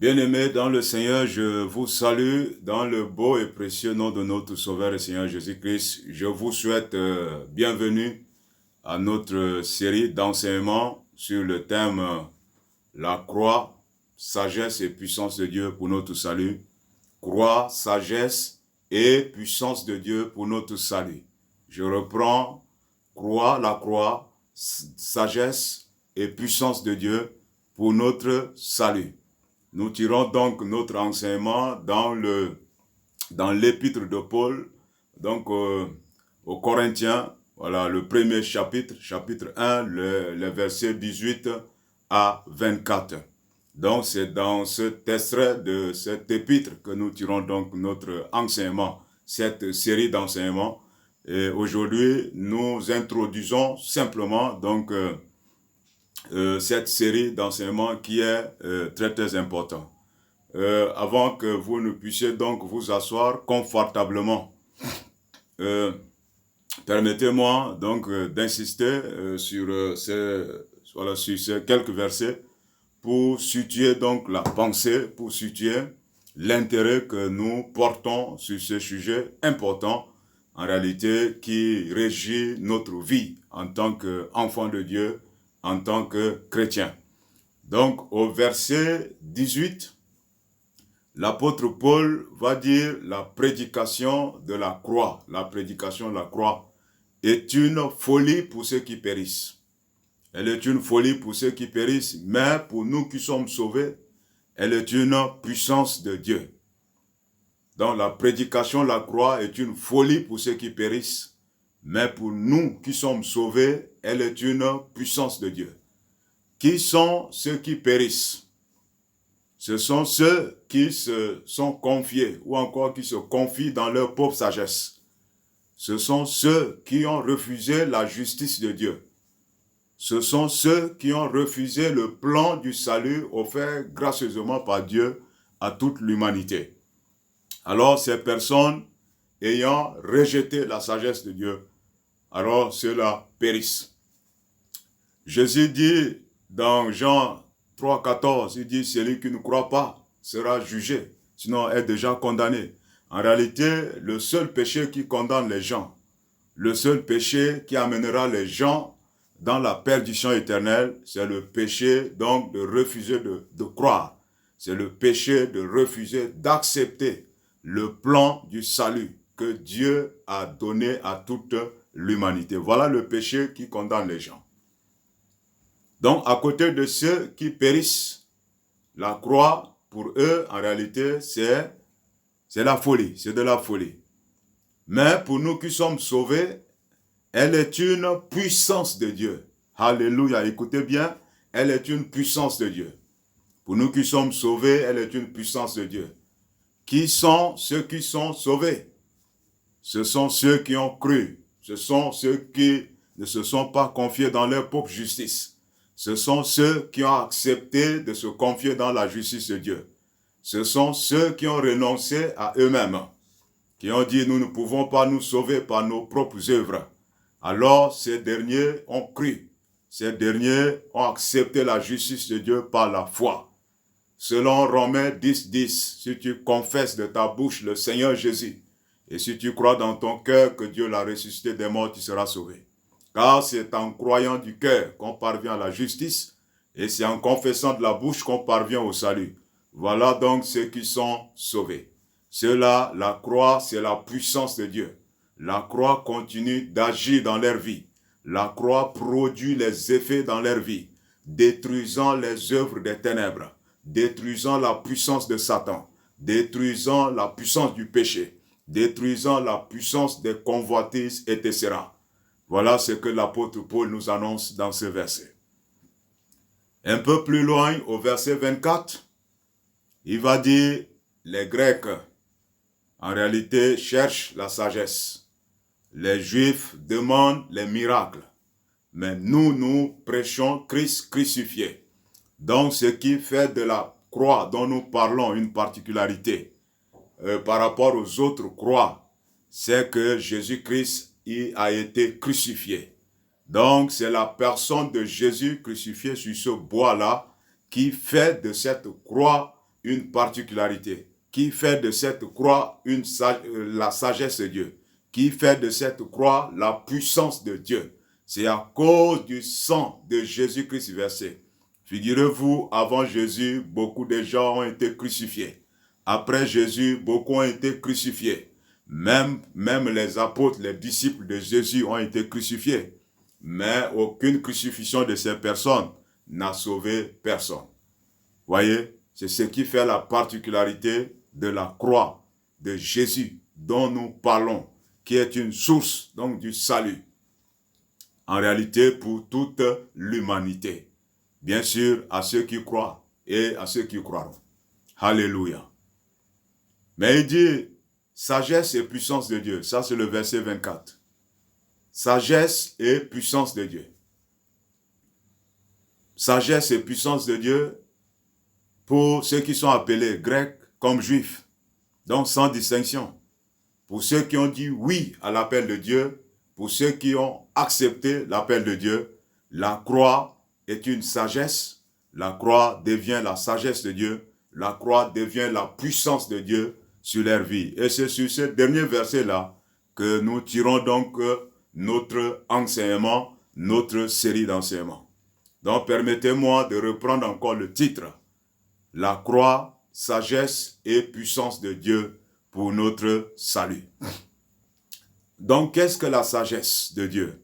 Bien-aimés dans le Seigneur, je vous salue dans le beau et précieux nom de notre Sauveur et Seigneur Jésus-Christ. Je vous souhaite bienvenue à notre série d'enseignements sur le thème la croix, sagesse et puissance de Dieu pour notre salut. Croix, sagesse et puissance de Dieu pour notre salut. Je reprends la croix, sagesse et puissance de Dieu pour notre salut. Nous tirons donc notre enseignement dans l'épître de Paul, donc aux Corinthiens, voilà le premier chapitre, chapitre 1, les versets 18 à 24. Donc c'est dans cet extrait de cet épître que nous tirons donc notre enseignement, cette série d'enseignements. Et aujourd'hui, nous introduisons simplement donc cette série d'enseignements qui est très très important. Avant que vous ne puissiez donc vous asseoir confortablement, permettez-moi donc d'insister sur ces quelques versets pour situer donc la pensée, pour situer l'intérêt que nous portons sur ce sujet important, en réalité, qui régit notre vie en tant qu'enfant de Dieu, en tant que chrétien. Donc, au verset 18, l'apôtre Paul va dire la prédication de la croix. La prédication de la croix est une folie pour ceux qui périssent. Elle est une folie pour ceux qui périssent, mais pour nous qui sommes sauvés, elle est une puissance de Dieu. Donc la prédication de la croix est une folie pour ceux qui périssent, mais pour nous qui sommes sauvés, elle est une puissance de Dieu. Qui sont ceux qui périssent? Ce sont ceux qui se sont confiés ou encore qui se confient dans leur propre sagesse. Ce sont ceux qui ont refusé la justice de Dieu. Ce sont ceux qui ont refusé le plan du salut offert gracieusement par Dieu à toute l'humanité. Alors ces personnes ayant rejeté la sagesse de Dieu, alors ceux-là périssent. Jésus dit dans Jean 3,14, il dit « Celui qui ne croit pas sera jugé, sinon est déjà condamné ». En réalité, le seul péché qui condamne les gens, le seul péché qui amènera les gens dans la perdition éternelle, c'est le péché donc de refuser de croire. C'est le péché de refuser d'accepter le plan du salut que Dieu a donné à toute l'humanité. Voilà le péché qui condamne les gens. Donc, à côté de ceux qui périssent, la croix, pour eux, en réalité, c'est la folie, c'est de la folie. Mais pour nous qui sommes sauvés, elle est une puissance de Dieu. Alléluia, écoutez bien, elle est une puissance de Dieu. Pour nous qui sommes sauvés, elle est une puissance de Dieu. Qui sont ceux qui sont sauvés? Ce sont ceux qui ont cru. Ce sont ceux qui ne se sont pas confiés dans leur propre justice. Ce sont ceux qui ont accepté de se confier dans la justice de Dieu. Ce sont ceux qui ont renoncé à eux-mêmes, qui ont dit nous ne pouvons pas nous sauver par nos propres œuvres. Alors ces derniers ont cru. Ces derniers ont accepté la justice de Dieu par la foi. Selon Romains 10:10, si tu confesses de ta bouche le Seigneur Jésus, et si tu crois dans ton cœur que Dieu l'a ressuscité des morts, tu seras sauvé. Car c'est en croyant du cœur qu'on parvient à la justice, et c'est en confessant de la bouche qu'on parvient au salut. Voilà donc ceux qui sont sauvés. Ceux-là, la croix, c'est la puissance de Dieu. La croix continue d'agir dans leur vie. La croix produit les effets dans leur vie, détruisant les œuvres des ténèbres, détruisant la puissance de Satan, détruisant la puissance du péché, détruisant la puissance des convoitises, etc. Voilà ce que l'apôtre Paul nous annonce dans ce verset. Un peu plus loin, au verset 24, il va dire, les Grecs, en réalité, cherchent la sagesse. Les Juifs demandent les miracles. Mais nous prêchons Christ crucifié. Donc, ce qui fait de la croix dont nous parlons une particularité par rapport aux autres croix, c'est que Jésus-Christ a été crucifié. Donc, c'est la personne de Jésus crucifié sur ce bois-là qui fait de cette croix une particularité, qui fait de cette croix la sagesse de Dieu, qui fait de cette croix la puissance de Dieu. C'est à cause du sang de Jésus-Christ versé. Figurez-vous, avant Jésus, beaucoup de gens ont été crucifiés. Après Jésus, beaucoup ont été crucifiés. Même les apôtres, les disciples de Jésus ont été crucifiés. Mais aucune crucifixion de ces personnes n'a sauvé personne. Voyez, c'est ce qui fait la particularité de la croix de Jésus dont nous parlons, qui est une source donc du salut. En réalité, pour toute l'humanité. Bien sûr, à ceux qui croient et à ceux qui croiront. Alléluia. Mais il dit, sagesse et puissance de Dieu. Ça, c'est le verset 24. Sagesse et puissance de Dieu. Sagesse et puissance de Dieu pour ceux qui sont appelés grecs comme juifs, donc sans distinction. Pour ceux qui ont dit oui à l'appel de Dieu, pour ceux qui ont accepté l'appel de Dieu, la croix est une sagesse, la croix devient la sagesse de Dieu, la croix devient la puissance de Dieu sur leur vie. Et c'est sur ce dernier verset-là que nous tirons donc notre enseignement, notre série d'enseignements. Donc permettez-moi de reprendre encore le titre. La croix, sagesse et puissance de Dieu pour notre salut. Donc qu'est-ce que la sagesse de Dieu?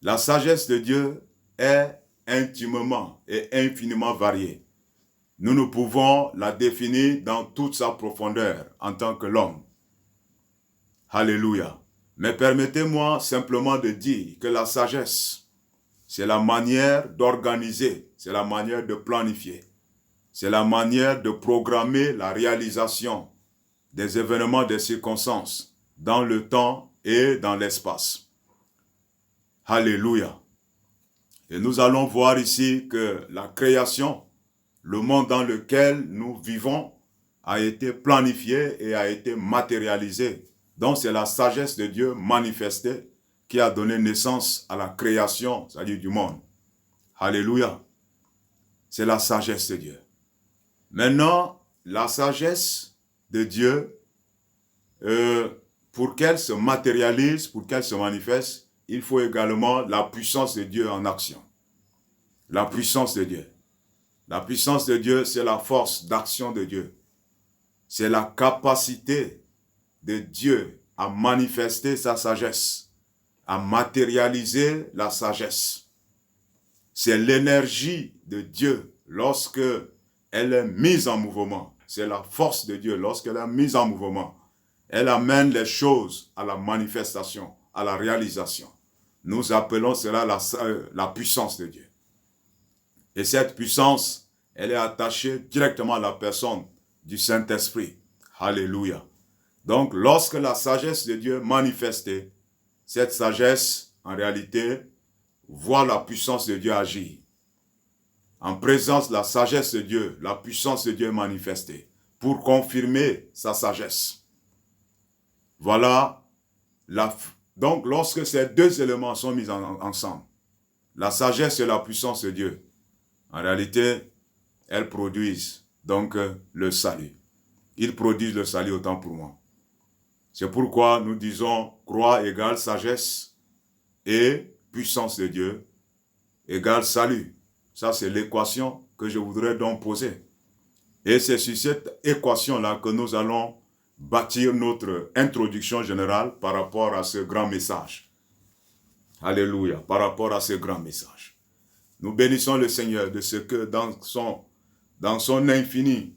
La sagesse de Dieu est intimement et infiniment variée. Nous ne pouvons la définir dans toute sa profondeur en tant que l'homme. Alléluia. Mais permettez-moi simplement de dire que la sagesse, c'est la manière d'organiser, c'est la manière de planifier, c'est la manière de programmer la réalisation des événements, des circonstances dans le temps et dans l'espace. Alléluia. Et nous allons voir ici que la création, le monde dans lequel nous vivons, a été planifié et a été matérialisé. Donc c'est la sagesse de Dieu manifestée qui a donné naissance à la création, c'est-à-dire du monde. Alléluia. C'est la sagesse de Dieu. Maintenant, la sagesse de Dieu, pour qu'elle se matérialise, pour qu'elle se manifeste, il faut également la puissance de Dieu en action. La puissance de Dieu. La puissance de Dieu, c'est la force d'action de Dieu. C'est la capacité de Dieu à manifester sa sagesse, à matérialiser la sagesse. C'est l'énergie de Dieu lorsque elle est mise en mouvement. C'est la force de Dieu lorsqu'elle est mise en mouvement. Elle amène les choses à la manifestation, à la réalisation. Nous appelons cela la puissance de Dieu. Et cette puissance, elle est attachée directement à la personne du Saint-Esprit. Alléluia. Donc, lorsque la sagesse de Dieu est manifestée, cette sagesse, en réalité, voit la puissance de Dieu agir. En présence de la sagesse de Dieu, la puissance de Dieu est manifestée pour confirmer sa sagesse. Voilà. Donc, lorsque ces deux éléments sont mis ensemble, la sagesse et la puissance de Dieu, en réalité, elles produisent donc le salut. Ils produisent le salut autant pour moi. C'est pourquoi nous disons croix égale sagesse et puissance de Dieu égale salut. Ça, c'est l'équation que je voudrais donc poser. Et c'est sur cette équation-là que nous allons bâtir notre introduction générale par rapport à ce grand message. Alléluia, par rapport à ce grand message. Nous bénissons le Seigneur de ce que dans son infinie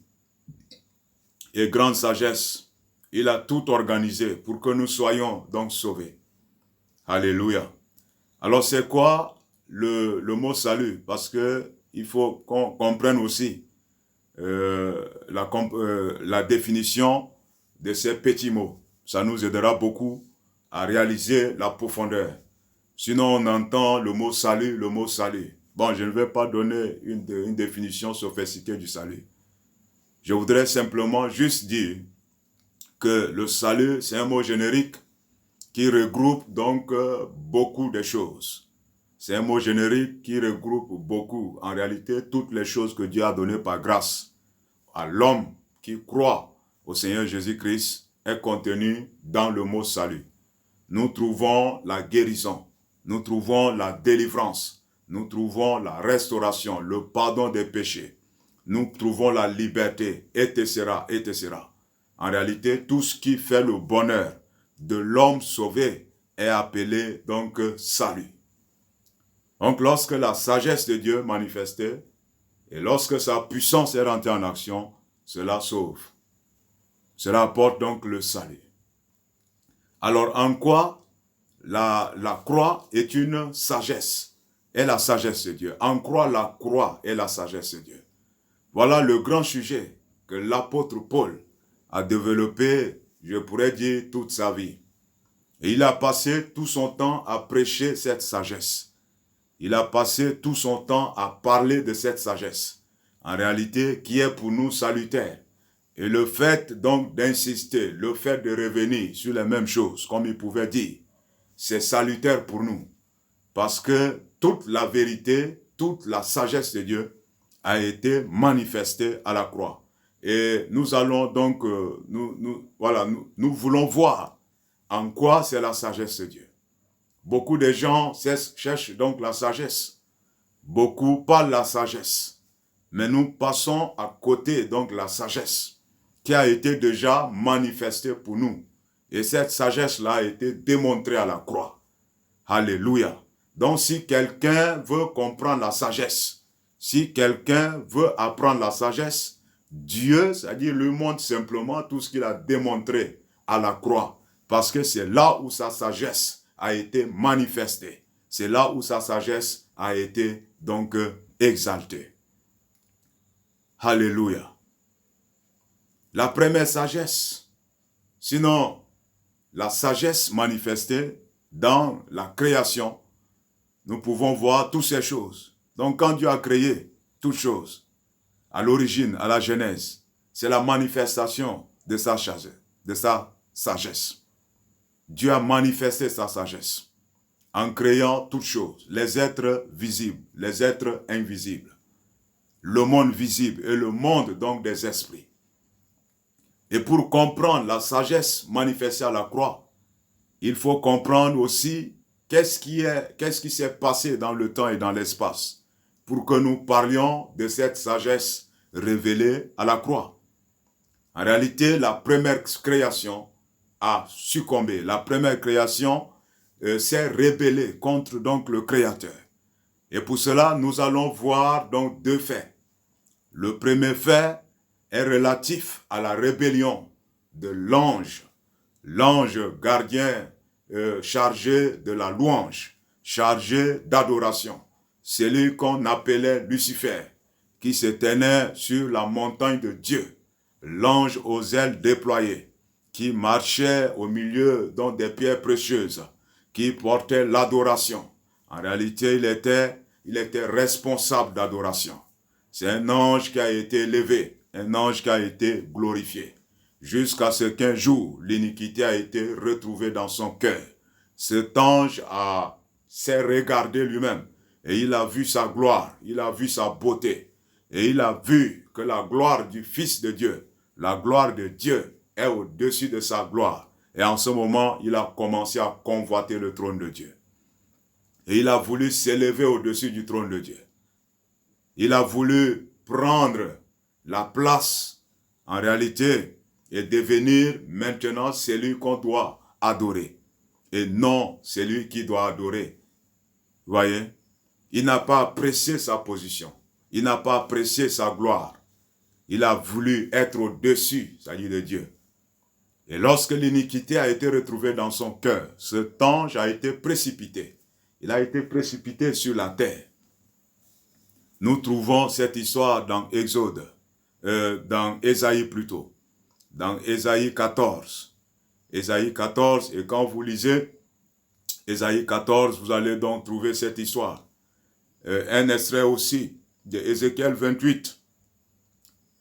et grande sagesse, il a tout organisé pour que nous soyons donc sauvés. Alléluia. Alors c'est quoi le mot salut? Parce que il faut qu'on comprenne aussi la définition de ces petits mots. Ça nous aidera beaucoup à réaliser la profondeur. Sinon on entend le mot salut. Bon, je ne vais pas donner une définition sophistiquée du salut. Je voudrais simplement juste dire que le salut, c'est un mot générique qui regroupe donc beaucoup de choses. C'est un mot générique qui regroupe beaucoup, en réalité, toutes les choses que Dieu a données par grâce à l'homme qui croit au Seigneur Jésus-Christ est contenu dans le mot salut. Nous trouvons la guérison, nous trouvons la délivrance, nous trouvons la restauration, le pardon des péchés, nous trouvons la liberté, etc., etc. En réalité, tout ce qui fait le bonheur de l'homme sauvé est appelé donc salut. Donc lorsque la sagesse de Dieu manifestait et lorsque sa puissance est rentrée en action, cela sauve. Cela apporte donc le salut. Alors en quoi la croix est une sagesse, est la sagesse de Dieu. En quoi la croix est la sagesse de Dieu. Voilà le grand sujet que l'apôtre Paul a développé, je pourrais dire, toute sa vie. Et il a passé tout son temps à prêcher cette sagesse. Il a passé tout son temps à parler de cette sagesse, en réalité, qui est pour nous salutaire. Et le fait donc d'insister, le fait de revenir sur les mêmes choses, comme il pouvait dire, c'est salutaire pour nous. Parce que toute la vérité, toute la sagesse de Dieu a été manifestée à la croix. Et nous allons donc, nous voulons voir en quoi c'est la sagesse de Dieu. Beaucoup de gens cherchent donc la sagesse. Beaucoup parlent la sagesse. Mais nous passons à côté donc la sagesse qui a été déjà manifestée pour nous. Et cette sagesse-là a été démontrée à la croix. Alléluia. Donc si quelqu'un veut comprendre la sagesse, si quelqu'un veut apprendre la sagesse, Dieu, c'est-à-dire lui montre simplement tout ce qu'il a démontré à la croix. Parce que c'est là où sa sagesse a été manifestée. C'est là où sa sagesse a été donc exaltée. Alléluia. La première sagesse, sinon la sagesse manifestée dans la création, nous pouvons voir toutes ces choses. Donc quand Dieu a créé toutes choses, à l'origine, à la genèse, c'est la manifestation de sa sagesse. Dieu a manifesté sa sagesse en créant toutes choses, les êtres visibles, les êtres invisibles, le monde visible et le monde donc des esprits. Et pour comprendre la sagesse manifestée à la croix, il faut comprendre aussi qu'est-ce qui s'est passé dans le temps et dans l'espace pour que nous parlions de cette sagesse révélée à la croix. En réalité, la première création a succombé. La première création s'est rébellée contre donc le Créateur. Et pour cela, nous allons voir donc deux faits. Le premier fait est relatif à la rébellion de l'ange. L'ange gardien chargé de la louange, chargé d'adoration. Celui qu'on appelait Lucifer, qui se tenait sur la montagne de Dieu. L'ange aux ailes déployées, qui marchait au milieu donc des pierres précieuses, qui portait l'adoration. En réalité, il était responsable d'adoration. C'est un ange qui a été élevé, un ange qui a été glorifié. Jusqu'à ce qu'un jour, l'iniquité a été retrouvée dans son cœur. Cet ange s'est regardé lui-même et il a vu sa gloire, il a vu sa beauté. Et il a vu que la gloire du Fils de Dieu, la gloire de Dieu est au-dessus de sa gloire. Et en ce moment, il a commencé à convoiter le trône de Dieu. Et il a voulu s'élever au-dessus du trône de Dieu. Il a voulu prendre la place, en réalité, et devenir maintenant celui qu'on doit adorer. Et non celui qui doit adorer. Vous voyez? Il n'a pas apprécié sa position. Il n'a pas apprécié sa gloire. Il a voulu être au-dessus, c'est-à-dire de Dieu. Et lorsque l'iniquité a été retrouvée dans son cœur, cet ange a été précipité. Il a été précipité sur la terre. Nous trouvons cette histoire dans Exode, dans Ésaïe plutôt, dans Ésaïe 14. Ésaïe 14, et quand vous lisez Ésaïe 14, vous allez donc trouver cette histoire. Un extrait aussi de Ézéchiel 28,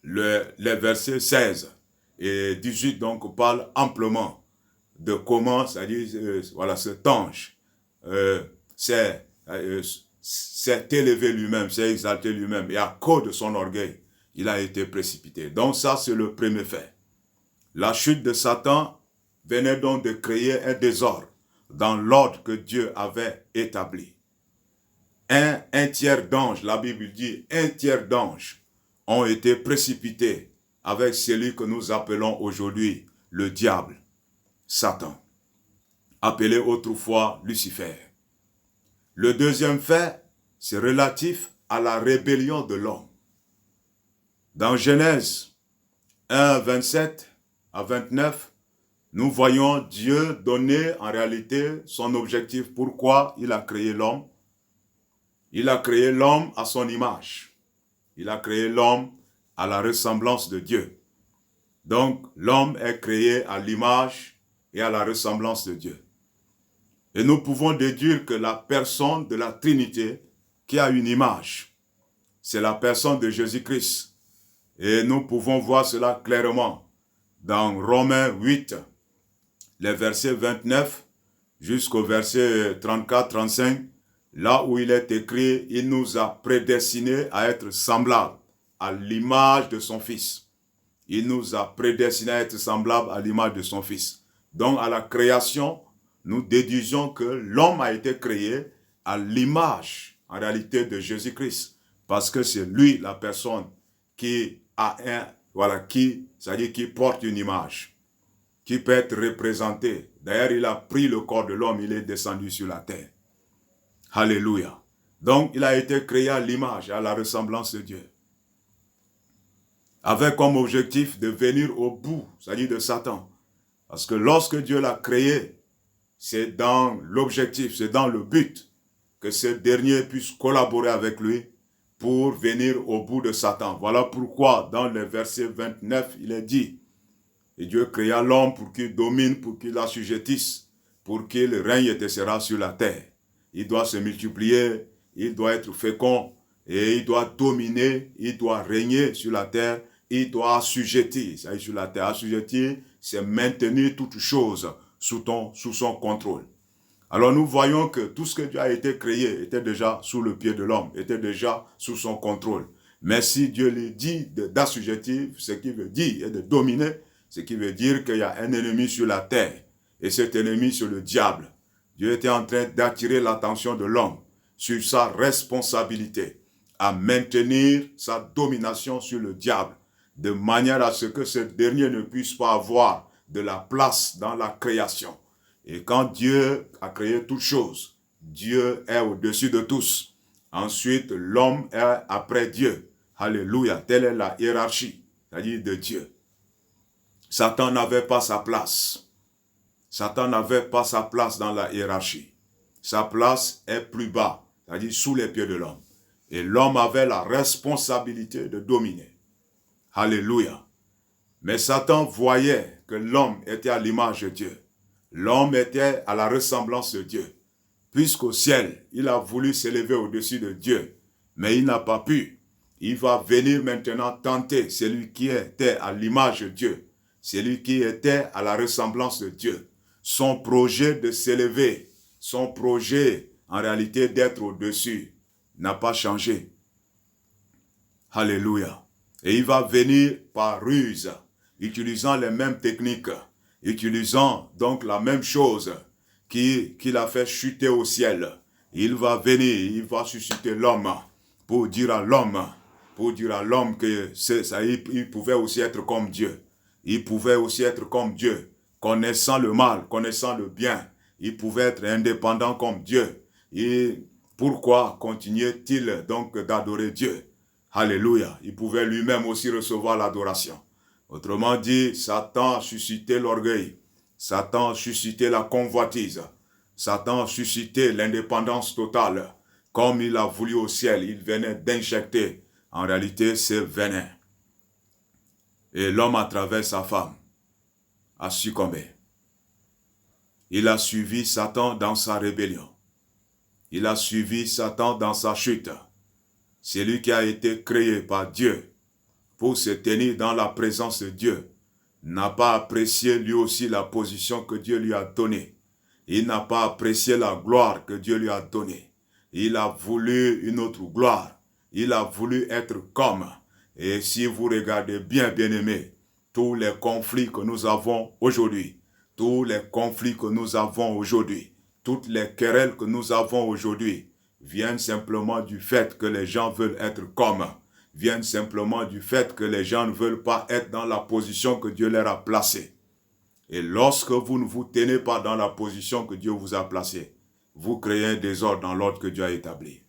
les versets 16 et 18 donc parlent amplement de comment, c'est-à-dire, voilà, cet ange s'est élevé lui-même, s'est exalté lui-même, et à cause de son orgueil, il a été précipité. Donc ça, c'est le premier fait. La chute de Satan venait donc de créer un désordre dans l'ordre que Dieu avait établi. Un tiers d'anges, la Bible dit, un tiers d'anges ont été précipités avec celui que nous appelons aujourd'hui le diable, Satan, appelé autrefois Lucifer. Le deuxième fait, c'est relatif à la rébellion de l'homme. Dans Genèse 1, 27 à 29, nous voyons Dieu donner en réalité son objectif. Pourquoi il a créé l'homme? Il a créé l'homme à son image. Il a créé l'homme à la ressemblance de Dieu. Donc, l'homme est créé à l'image et à la ressemblance de Dieu. Et nous pouvons déduire que la personne de la Trinité qui a une image, c'est la personne de Jésus-Christ. Et nous pouvons voir cela clairement dans Romains 8, les versets 29 jusqu'au verset 34-35, là où il est écrit, il nous a prédestinés à être semblables à l'image de son Fils. Il nous a prédestinés à être semblables à l'image de son Fils. Donc à la création, nous déduisons que l'homme a été créé à l'image, en réalité, de Jésus-Christ. Parce que c'est lui, la personne, qui a qui porte une image, qui peut être représentée. D'ailleurs, il a pris le corps de l'homme, il est descendu sur la terre. Alléluia. Donc, il a été créé à l'image, à la ressemblance de Dieu. Avec comme objectif de venir au bout, c'est-à-dire de Satan. Parce que lorsque Dieu l'a créé, c'est dans l'objectif, c'est dans le but que ce dernier puisse collaborer avec lui pour venir au bout de Satan. Voilà pourquoi dans le verset 29, il est dit, et Dieu créa l'homme pour qu'il domine, pour qu'il assujettisse, pour qu'il règne et sera sur la terre. Il doit se multiplier, il doit être fécond, et il doit dominer, il doit régner sur la terre, il doit assujettir, c'est-à-dire sur la terre. Assujettir, c'est maintenir toute chose sous son contrôle. Alors nous voyons que tout ce que Dieu a été créé était déjà sous le pied de l'homme, était déjà sous son contrôle. Mais si Dieu lui dit d'assujettir, ce qu'il veut dire, et de dominer, ce qui veut dire qu'il y a un ennemi sur la terre, et cet ennemi c'est le diable. Dieu était en train d'attirer l'attention de l'homme sur sa responsabilité à maintenir sa domination sur le diable, de manière à ce que ce dernier ne puisse pas avoir de la place dans la création. Et quand Dieu a créé toutes choses, Dieu est au-dessus de tous. Ensuite, l'homme est après Dieu. Alléluia, telle est la hiérarchie, c'est-à-dire de Dieu. Satan n'avait pas sa place. Satan n'avait pas sa place dans la hiérarchie. Sa place est plus bas, c'est-à-dire sous les pieds de l'homme. Et l'homme avait la responsabilité de dominer. Alléluia. Mais Satan voyait que l'homme était à l'image de Dieu. L'homme était à la ressemblance de Dieu. Puisqu'au ciel, il a voulu s'élever au-dessus de Dieu, mais il n'a pas pu. Il va venir maintenant tenter celui qui était à l'image de Dieu, celui qui était à la ressemblance de Dieu. Son projet de s'élever, son projet en réalité d'être au-dessus n'a pas changé. Alléluia. Et il va venir par ruse, utilisant les mêmes techniques, utilisant donc la même chose qu'il a fait chuter au ciel. Il va venir, il va susciter l'homme pour dire à l'homme que il pouvait aussi être comme Dieu. Il pouvait aussi être comme Dieu, connaissant le mal, connaissant le bien. Il pouvait être indépendant comme Dieu. Et pourquoi continuait-il donc d'adorer Dieu? Alléluia. Il pouvait lui-même aussi recevoir l'adoration. Autrement dit, Satan a suscité l'orgueil. Satan a suscité la convoitise. Satan a suscité l'indépendance totale. Comme il a voulu au ciel, il venait d'injecter en réalité ce venin. Et l'homme, à travers sa femme, a succombé. Il a suivi Satan dans sa rébellion. Il a suivi Satan dans sa chute. C'est lui qui a été créé par Dieu pour se tenir dans la présence de Dieu, n'a pas apprécié lui aussi la position que Dieu lui a donnée. Il n'a pas apprécié la gloire que Dieu lui a donnée. Il a voulu une autre gloire. Il a voulu être comme. Et si vous regardez bien, bien-aimés, tous les conflits que nous avons aujourd'hui, tous les conflits que nous avons aujourd'hui, toutes les querelles que nous avons aujourd'hui, viennent simplement du fait que les gens veulent être comme, viennent simplement du fait que les gens ne veulent pas être dans la position que Dieu leur a placée. Et lorsque vous ne vous tenez pas dans la position que Dieu vous a placée, vous créez un désordre dans l'ordre que Dieu a établi.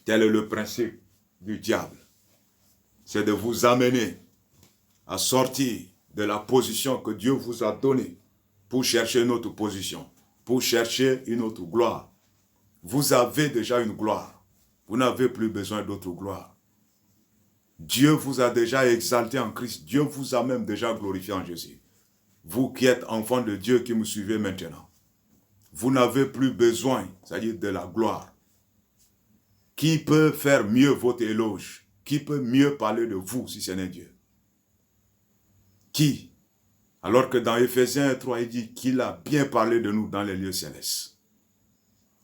Tel est le principe du diable. C'est de vous amener à sortir de la position que Dieu vous a donnée pour chercher une autre position, pour chercher une autre gloire. Vous avez déjà une gloire. Vous n'avez plus besoin d'autre gloire. Dieu vous a déjà exalté en Christ. Dieu vous a même déjà glorifié en Jésus. Vous qui êtes enfants de Dieu qui me suivez maintenant, vous n'avez plus besoin, c'est-à-dire de la gloire. Qui peut faire mieux votre éloge? Qui peut mieux parler de vous si ce n'est Dieu? Qui? Alors que dans Éphésiens 3, il dit qu'il a bien parlé de nous dans les lieux célestes.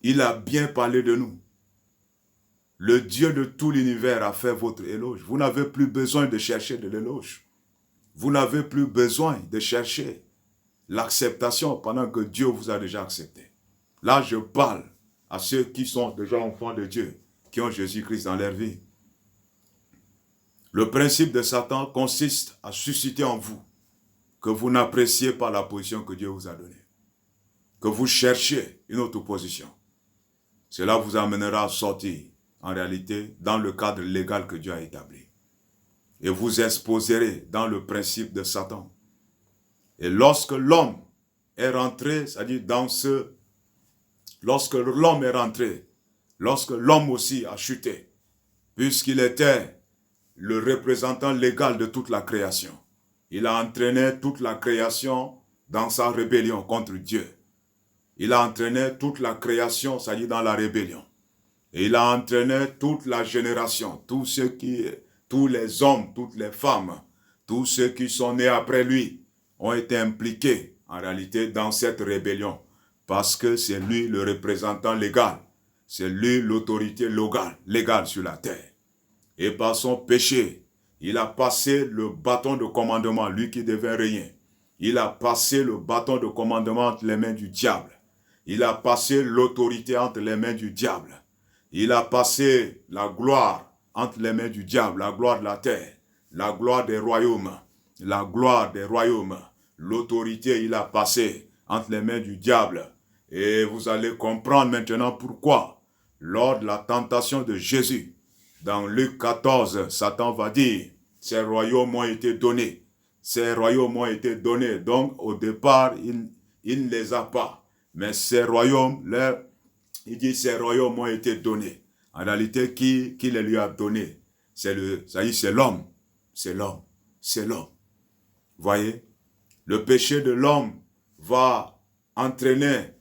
Il a bien parlé de nous. Le Dieu de tout l'univers a fait votre éloge. Vous n'avez plus besoin de chercher de l'éloge. Vous n'avez plus besoin de chercher l'acceptation pendant que Dieu vous a déjà accepté. Là, je parle à ceux qui sont déjà enfants de Dieu, qui ont Jésus-Christ dans leur vie. Le principe de Satan consiste à susciter en vous que vous n'appréciez pas la position que Dieu vous a donnée, que vous cherchiez une autre position. Cela vous amènera à sortir, en réalité, dans le cadre légal que Dieu a établi. Et vous exposerez dans le principe de Satan. Et lorsque l'homme est rentré, c'est-à-dire lorsque l'homme est rentré, lorsque l'homme aussi a chuté, puisqu'il était le représentant légal de toute la création, il a entraîné toute la création dans sa rébellion contre Dieu. Il a entraîné toute la création, c'est-à-dire dans la rébellion. Et il a entraîné toute la génération, tous les hommes, toutes les femmes, tous ceux qui sont nés après lui ont été impliqués en réalité dans cette rébellion. Parce que c'est lui le représentant légal. C'est lui l'autorité légale sur la terre. Et par son péché, il a passé le bâton de commandement, lui qui devait régner. Il a passé le bâton de commandement entre les mains du diable. Il a passé l'autorité entre les mains du diable. Il a passé la gloire entre les mains du diable, la gloire de la terre, la gloire des royaumes, la gloire des royaumes. L'autorité, il a passé entre les mains du diable. Et vous allez comprendre maintenant pourquoi, lors de la tentation de Jésus, dans Luc 14, Satan va dire, ces royaumes ont été donnés. Ces royaumes ont été donnés. Donc, au départ, il ne les a pas. Mais ces royaumes, il dit, ces royaumes ont été donnés. En réalité, qui les lui a donnés? C'est l'homme. C'est l'homme. C'est l'homme. Voyez? Le péché de l'homme va entraîner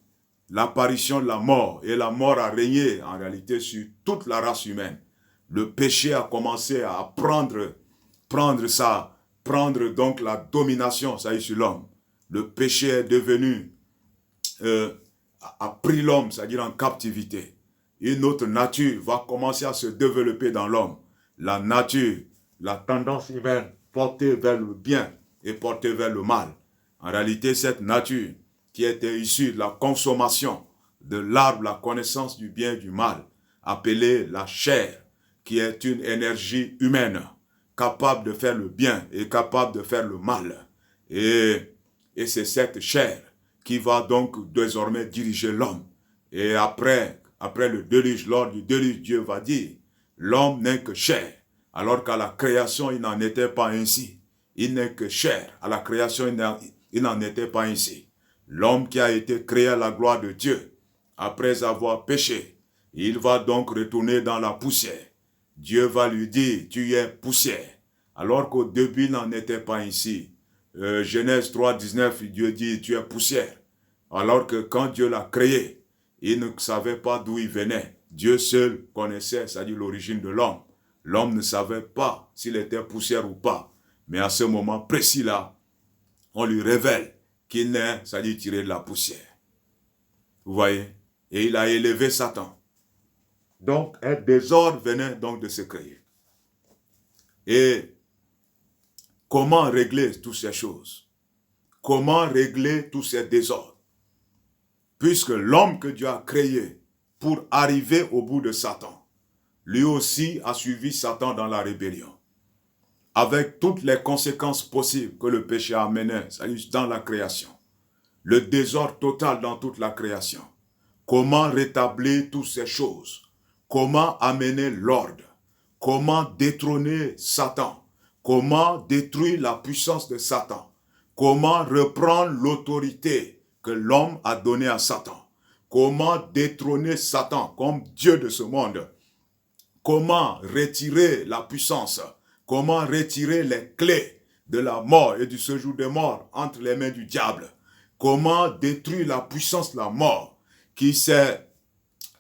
l'apparition de la mort. Et la mort a régné, en réalité, sur toute la race humaine. Le péché a commencé à prendre donc la domination, ça y est, sur l'homme. Le péché est devenu, a pris l'homme, c'est-à-dire en captivité. Une autre nature va commencer à se développer dans l'homme. La nature, la tendance humaine portée vers le bien et portée vers le mal. En réalité, cette nature qui était issue de la consommation de l'arbre, la connaissance du bien et du mal, appelée la chair, qui est une énergie humaine, capable de faire le bien et capable de faire le mal. Et c'est cette chair qui va donc désormais diriger l'homme. Et après le déluge, lors du déluge, Dieu va dire, l'homme n'est que chair, alors qu'à la création, il n'en était pas ainsi. Il n'est que chair. À la création, il n'en était pas ainsi. L'homme qui a été créé à la gloire de Dieu, après avoir péché, il va donc retourner dans la poussière. Dieu va lui dire, tu es poussière. Alors qu'au début, il n'en était pas ainsi. Genèse 3, 19, Dieu dit, tu es poussière. Alors que quand Dieu l'a créé, il ne savait pas d'où il venait. Dieu seul connaissait, c'est-à-dire l'origine de l'homme. L'homme ne savait pas s'il était poussière ou pas. Mais à ce moment précis-là, on lui révèle qu'il n'est, c'est-à-dire tiré de la poussière. Vous voyez? Et il a élevé Satan. Donc, un désordre venait donc de se créer. Et comment régler toutes ces choses? Comment régler tous ces désordres? Puisque l'homme que Dieu a créé pour arriver au bout de Satan, lui aussi a suivi Satan dans la rébellion, avec toutes les conséquences possibles que le péché a amenées dans la création, le désordre total dans toute la création. Comment rétablir toutes ces choses? Comment amener l'ordre? Comment détrôner Satan? Comment détruire la puissance de Satan? Comment reprendre l'autorité que l'homme a donnée à Satan? Comment détrôner Satan comme Dieu de ce monde? Comment retirer la puissance? Comment retirer les clés de la mort et du séjour des morts entre les mains du diable? Comment détruire la puissance de la mort qui s'est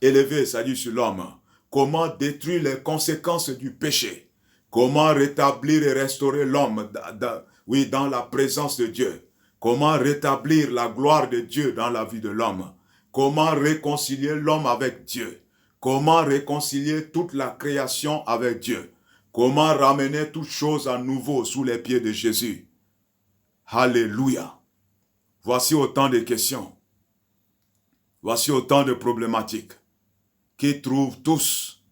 élevée, c'est-à-dire sur l'homme? Comment détruire les conséquences du péché? Comment rétablir et restaurer l'homme dans la présence de Dieu? Comment rétablir la gloire de Dieu dans la vie de l'homme? Comment réconcilier l'homme avec Dieu? Comment réconcilier toute la création avec Dieu? Comment ramener toutes choses à nouveau sous les pieds de Jésus? Alléluia. Voici autant de questions. Voici autant de problématiques qui trouvent tous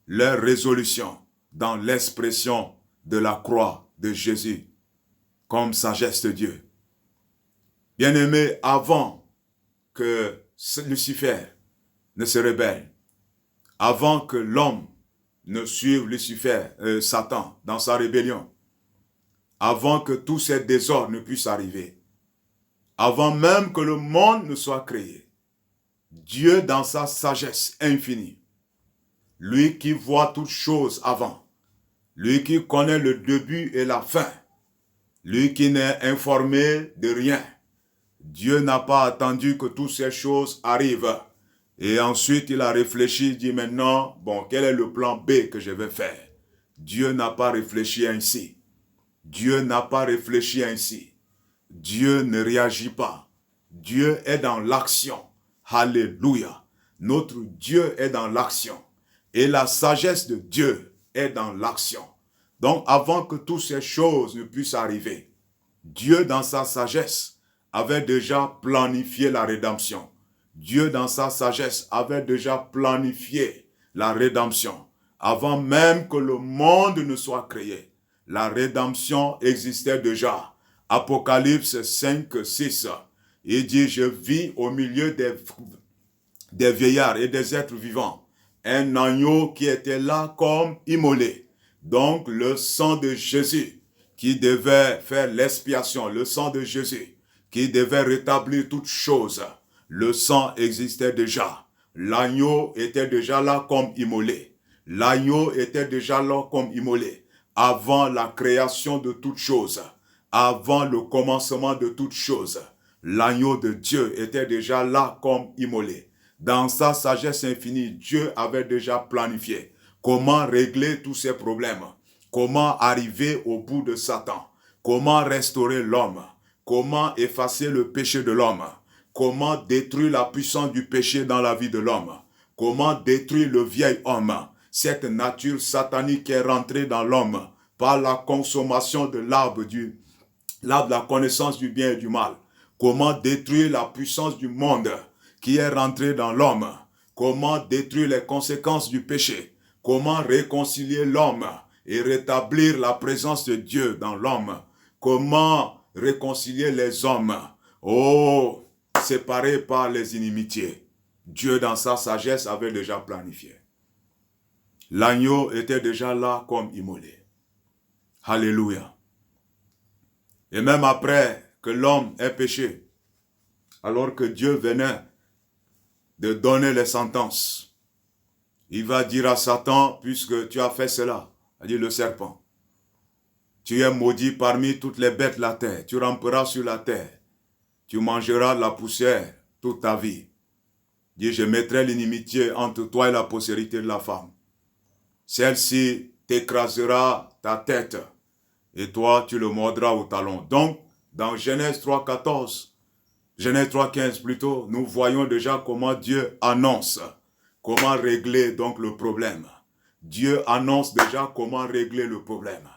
leur résolution dans l'expression de la croix de Jésus comme sagesse de Dieu. Bien-aimés, avant que Lucifer ne se rebelle, avant que l'homme ne suive Lucifer, Satan, dans sa rébellion, avant que tous ces désordres ne puissent arriver, avant même que le monde ne soit créé, Dieu, dans sa sagesse infinie, lui qui voit toutes choses avant, lui qui connaît le début et la fin, lui qui n'est informé de rien, Dieu n'a pas attendu que toutes ces choses arrivent. Et ensuite, il a réfléchi, il dit maintenant, bon, quel est le plan B que je vais faire? Dieu n'a pas réfléchi ainsi. Dieu n'a pas réfléchi ainsi. Dieu ne réagit pas. Dieu est dans l'action. Alléluia. Notre Dieu est dans l'action. Et la sagesse de Dieu est dans l'action. Donc, avant que toutes ces choses ne puissent arriver, Dieu, dans sa sagesse, avait déjà planifié la rédemption. Dieu, dans sa sagesse, avait déjà planifié la rédemption. Avant même que le monde ne soit créé, la rédemption existait déjà. Apocalypse 5, 6. Il dit, je vis au milieu des vieillards et des êtres vivants un agneau qui était là comme immolé. Donc le sang de Jésus qui devait faire l'expiation, le sang de Jésus qui devait rétablir toutes choses. Le sang existait déjà. L'agneau était déjà là comme immolé. L'agneau était déjà là comme immolé. Avant la création de toutes choses, avant le commencement de toutes choses, l'agneau de Dieu était déjà là comme immolé. Dans sa sagesse infinie, Dieu avait déjà planifié comment régler tous ces problèmes, comment arriver au bout de Satan, comment restaurer l'homme, comment effacer le péché de l'homme, comment détruire la puissance du péché dans la vie de l'homme, comment détruire le vieil homme, cette nature satanique qui est rentrée dans l'homme par la consommation de l'arbre de la connaissance du bien et du mal, comment détruire la puissance du monde qui est rentrée dans l'homme, comment détruire les conséquences du péché, comment réconcilier l'homme et rétablir la présence de Dieu dans l'homme, comment réconcilier les hommes, séparés par les inimitiés. Dieu, dans sa sagesse, avait déjà planifié. L'agneau était déjà là comme immolé. Alléluia. Et même après que l'homme ait péché, alors que Dieu venait de donner les sentences, il va dire à Satan, puisque tu as fait cela, a dit le serpent, tu es maudit parmi toutes les bêtes de la terre. Tu ramperas sur la terre. Tu mangeras de la poussière toute ta vie. Dit, je mettrai l'inimitié entre toi et la postérité de la femme. Celle-ci t'écrasera ta tête et toi, tu le mordras au talon. Donc, dans Genèse 3,14, Genèse 3,15 plutôt, nous voyons déjà comment Dieu annonce, comment régler donc le problème. Dieu annonce déjà comment régler le problème.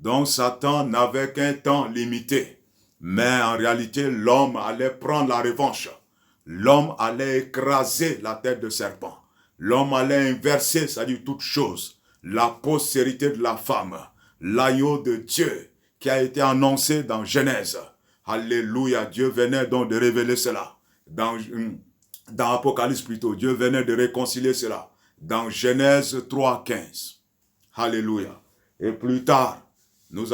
Donc Satan n'avait qu'un temps limité. Mais en réalité, l'homme allait prendre la revanche. L'homme allait écraser la tête de serpent. L'homme allait inverser, c'est-à-dire toute chose, la postérité de la femme, l'agneau de Dieu qui a été annoncé dans Genèse. Alléluia, Dieu venait donc de révéler cela. Dans Apocalypse plutôt, Dieu venait de réconcilier cela. Dans Genèse 3:15. Alléluia. Et plus tard, nous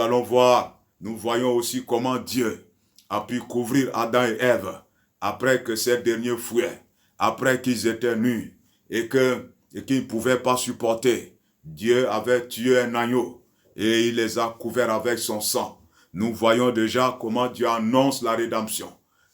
voyons aussi comment Dieu a pu couvrir Adam et Ève après que ces derniers fouillaient, après qu'ils étaient nus et qu'ils ne pouvaient pas supporter. Dieu avait tué un agneau et il les a couverts avec son sang. Nous voyons déjà comment Dieu annonce la rédemption.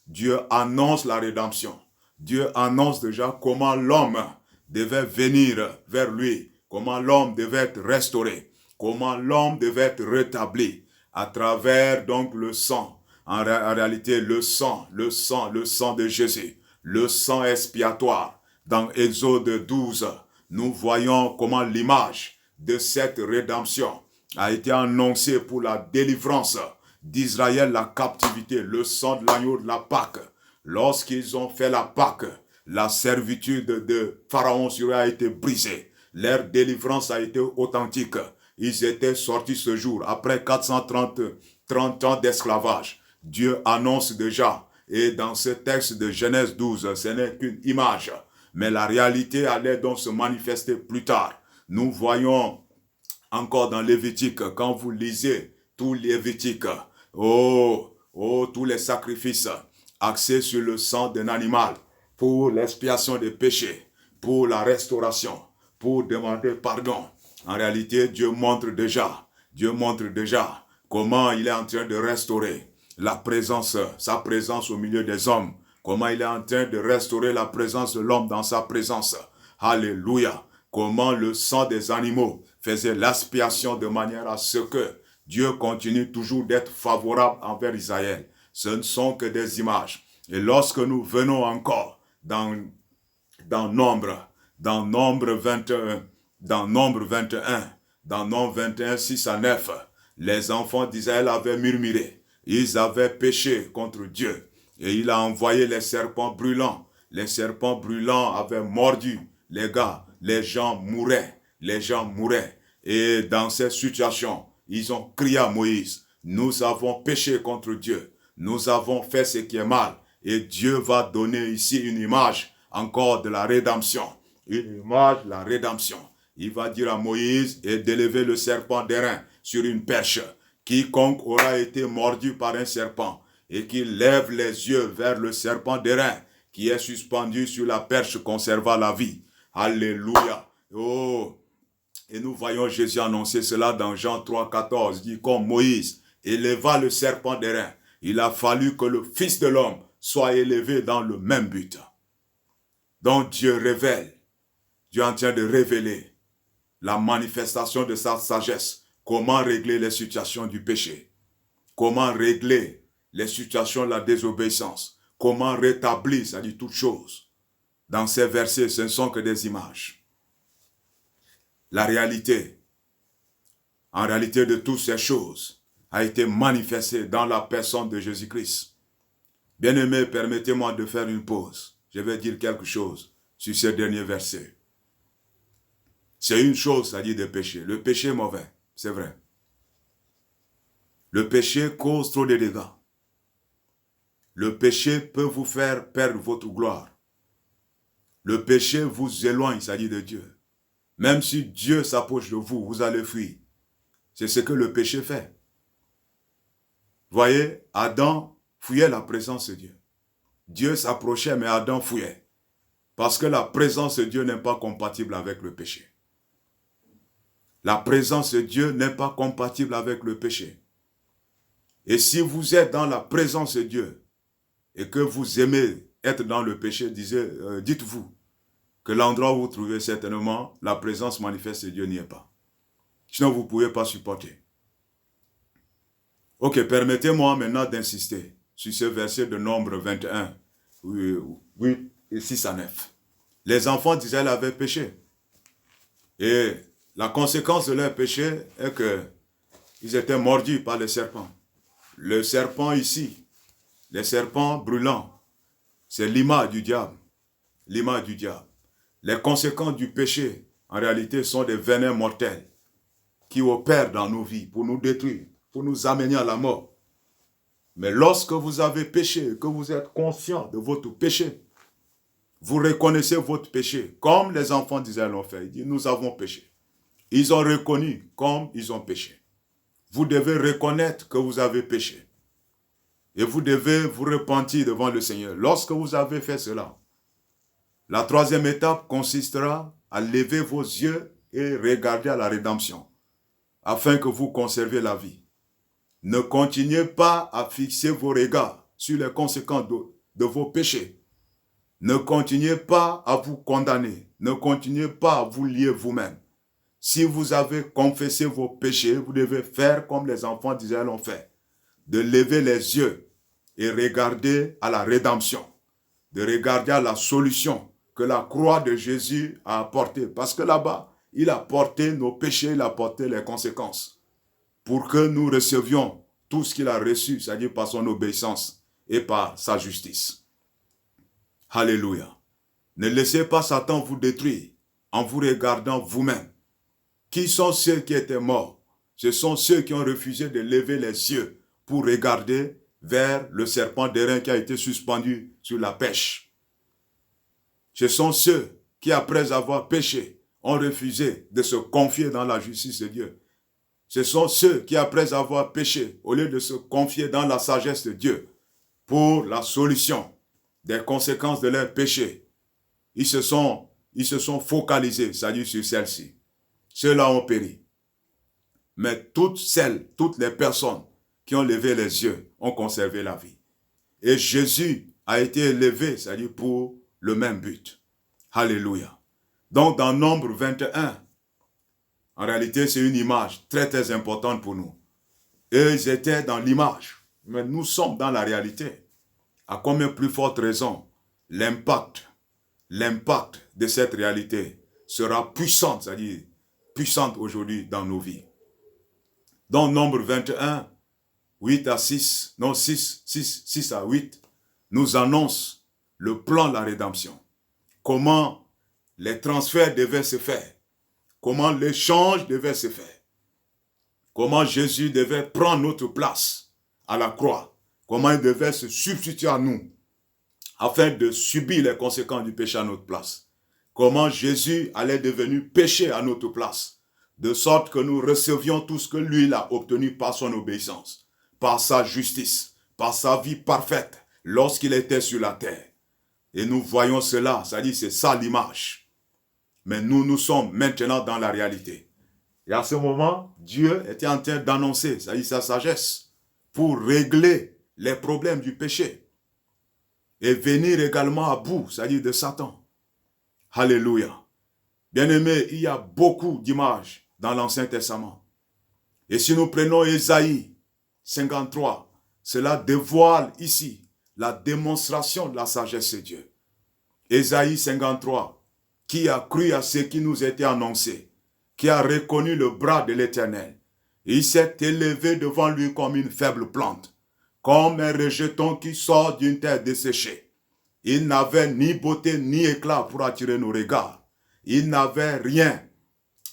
Dieu annonce la rédemption. Dieu annonce déjà comment l'homme devait venir vers lui, comment l'homme devait être restauré, comment l'homme devait être rétabli à travers donc le sang. En réalité, le sang de Jésus, le sang expiatoire. Dans Exode 12, nous voyons comment l'image de cette rédemption a été annoncée pour la délivrance d'Israël, la captivité, le sang de l'agneau de la Pâque. Lorsqu'ils ont fait la Pâque, la servitude de Pharaon sur eux a été brisée. Leur délivrance a été authentique. Ils étaient sortis ce jour, après 430 ans d'esclavage. Dieu annonce déjà, et dans ce texte de Genèse 12, ce n'est qu'une image, mais la réalité allait donc se manifester plus tard. Nous voyons encore dans Lévitique, quand vous lisez tout Lévitique, tous les sacrifices axés sur le sang d'un animal, pour l'expiation des péchés, pour la restauration, pour demander pardon. En réalité, Dieu montre déjà comment il est en train de restaurer sa présence au milieu des hommes, comment il est en train de restaurer la présence de l'homme dans sa présence. Alléluia. Comment le sang des animaux faisait l'expiation de manière à ce que Dieu continue toujours d'être favorable envers Israël. Ce ne sont que des images. Et lorsque nous venons encore dans Nombre 21, dans Nombre 21, 6 à 9, les enfants d'Israël avaient murmuré. Ils avaient péché contre Dieu. Et il a envoyé les serpents brûlants. Les serpents brûlants avaient mordu les gars. Les gens mouraient. Et dans cette situation, ils ont crié à Moïse. Nous avons péché contre Dieu. Nous avons fait ce qui est mal. Et Dieu va donner ici une image encore de la rédemption. Une image de la rédemption. Il va dire à Moïse d'élever le serpent d'airain sur une perche. Quiconque aura été mordu par un serpent et qui lève les yeux vers le serpent d'airain qui est suspendu sur la perche conserva la vie. Alléluia. Oh. Et nous voyons Jésus annoncer cela dans Jean 3,14. Il dit comme Moïse éleva le serpent d'airain, il a fallu que le Fils de l'homme soit élevé dans le même but. Donc Dieu révèle, Dieu est en train de révéler la manifestation de sa sagesse. Comment régler les situations du péché? Comment régler les situations de la désobéissance? Comment rétablir, ça dit toutes choses. Dans ces versets, ce ne sont que des images. La réalité, en réalité de toutes ces choses, a été manifestée dans la personne de Jésus-Christ. Bien-aimés, permettez-moi de faire une pause. Je vais dire quelque chose sur ces derniers versets. C'est une chose, ça dit de péché. Le péché est mauvais, c'est vrai. Le péché cause trop de dégâts. Le péché peut vous faire perdre votre gloire. Le péché vous éloigne, ça dit de Dieu. Même si Dieu s'approche de vous, vous allez fuir. C'est ce que le péché fait. Voyez, Adam fuyait la présence de Dieu. Dieu s'approchait, mais Adam fuyait. Parce que la présence de Dieu n'est pas compatible avec le péché. La présence de Dieu n'est pas compatible avec le péché. Et si vous êtes dans la présence de Dieu et que vous aimez être dans le péché, dites-vous que l'endroit où vous trouvez certainement la présence manifeste de Dieu n'y est pas. Sinon, vous ne pouvez pas supporter. Ok, permettez-moi maintenant d'insister sur ce verset de Nombre 21, 8 et 6 à 9. Les enfants d'Israël avaient péché. Et la conséquence de leur péché est que ils étaient mordus par les serpents. Le serpent ici, les serpents brûlants, c'est l'image du diable. L'image du diable. Les conséquences du péché, en réalité, sont des venins mortels qui opèrent dans nos vies pour nous détruire, pour nous amener à la mort. Mais lorsque vous avez péché, que vous êtes conscient de votre péché, vous reconnaissez votre péché, comme les enfants d'Israël l'ont fait. Ils disent, nous avons péché. Ils ont reconnu comme ils ont péché. Vous devez reconnaître que vous avez péché. Et vous devez vous repentir devant le Seigneur. Lorsque vous avez fait cela, la troisième étape consistera à lever vos yeux et regarder à la rédemption, afin que vous conserviez la vie. Ne continuez pas à fixer vos regards sur les conséquences de vos péchés. Ne continuez pas à vous condamner. Ne continuez pas à vous lier vous-même. Si vous avez confessé vos péchés, vous devez faire comme les enfants d'Israël ont fait, de lever les yeux et regarder à la rédemption, de regarder à la solution que la croix de Jésus a apportée. Parce que là-bas, il a porté nos péchés, il a porté les conséquences, pour que nous recevions tout ce qu'il a reçu, c'est-à-dire par son obéissance et par sa justice. Alléluia. Ne laissez pas Satan vous détruire en vous regardant vous-même. Qui sont ceux qui étaient morts? Ce sont ceux qui ont refusé de lever les yeux pour regarder vers le serpent d'airain qui a été suspendu sur la pêche. Ce sont ceux qui, après avoir péché, ont refusé de se confier dans la justice de Dieu. Ce sont ceux qui, après avoir péché, au lieu de se confier dans la sagesse de Dieu pour la solution des conséquences de leur péché, ils se sont focalisés, c'est-à-dire sur celle-ci. Ceux-là ont péri. Mais toutes les personnes qui ont levé les yeux ont conservé la vie. Et Jésus a été élevé, c'est-à-dire pour le même but. Alléluia. Donc dans Nombre 21, en réalité c'est une image très très importante pour nous. Eux, ils étaient dans l'image, mais nous sommes dans la réalité. À combien plus forte raison, l'impact de cette réalité sera puissant, c'est-à-dire puissante aujourd'hui dans nos vies. Dans Nombre 21, 8 à 6, non 6 à 8, nous annonce le plan de la rédemption. Comment les transferts devaient se faire. Comment l'échange devait se faire. Comment Jésus devait prendre notre place à la croix. Comment il devait se substituer à nous afin de subir les conséquences du péché à notre place. Comment Jésus allait devenir péché à notre place, de sorte que nous recevions tout ce que lui il a obtenu par son obéissance, par sa justice, par sa vie parfaite lorsqu'il était sur la terre. Et nous voyons cela, c'est-à-dire c'est ça l'image. Mais nous sommes maintenant dans la réalité. Et à ce moment, Dieu était en train d'annoncer, c'est-à-dire sa sagesse, pour régler les problèmes du péché et venir également à bout, c'est-à-dire de Satan. Alléluia. Bien-aimés, il y a beaucoup d'images dans l'Ancien Testament. Et si nous prenons Ésaïe 53, cela dévoile ici la démonstration de la sagesse de Dieu. Ésaïe 53, qui a cru à ce qui nous était annoncé, qui a reconnu le bras de l'Éternel. Et il s'est élevé devant lui comme une faible plante, comme un rejeton qui sort d'une terre desséchée. Il n'avait ni beauté ni éclat pour attirer nos regards. Il n'avait rien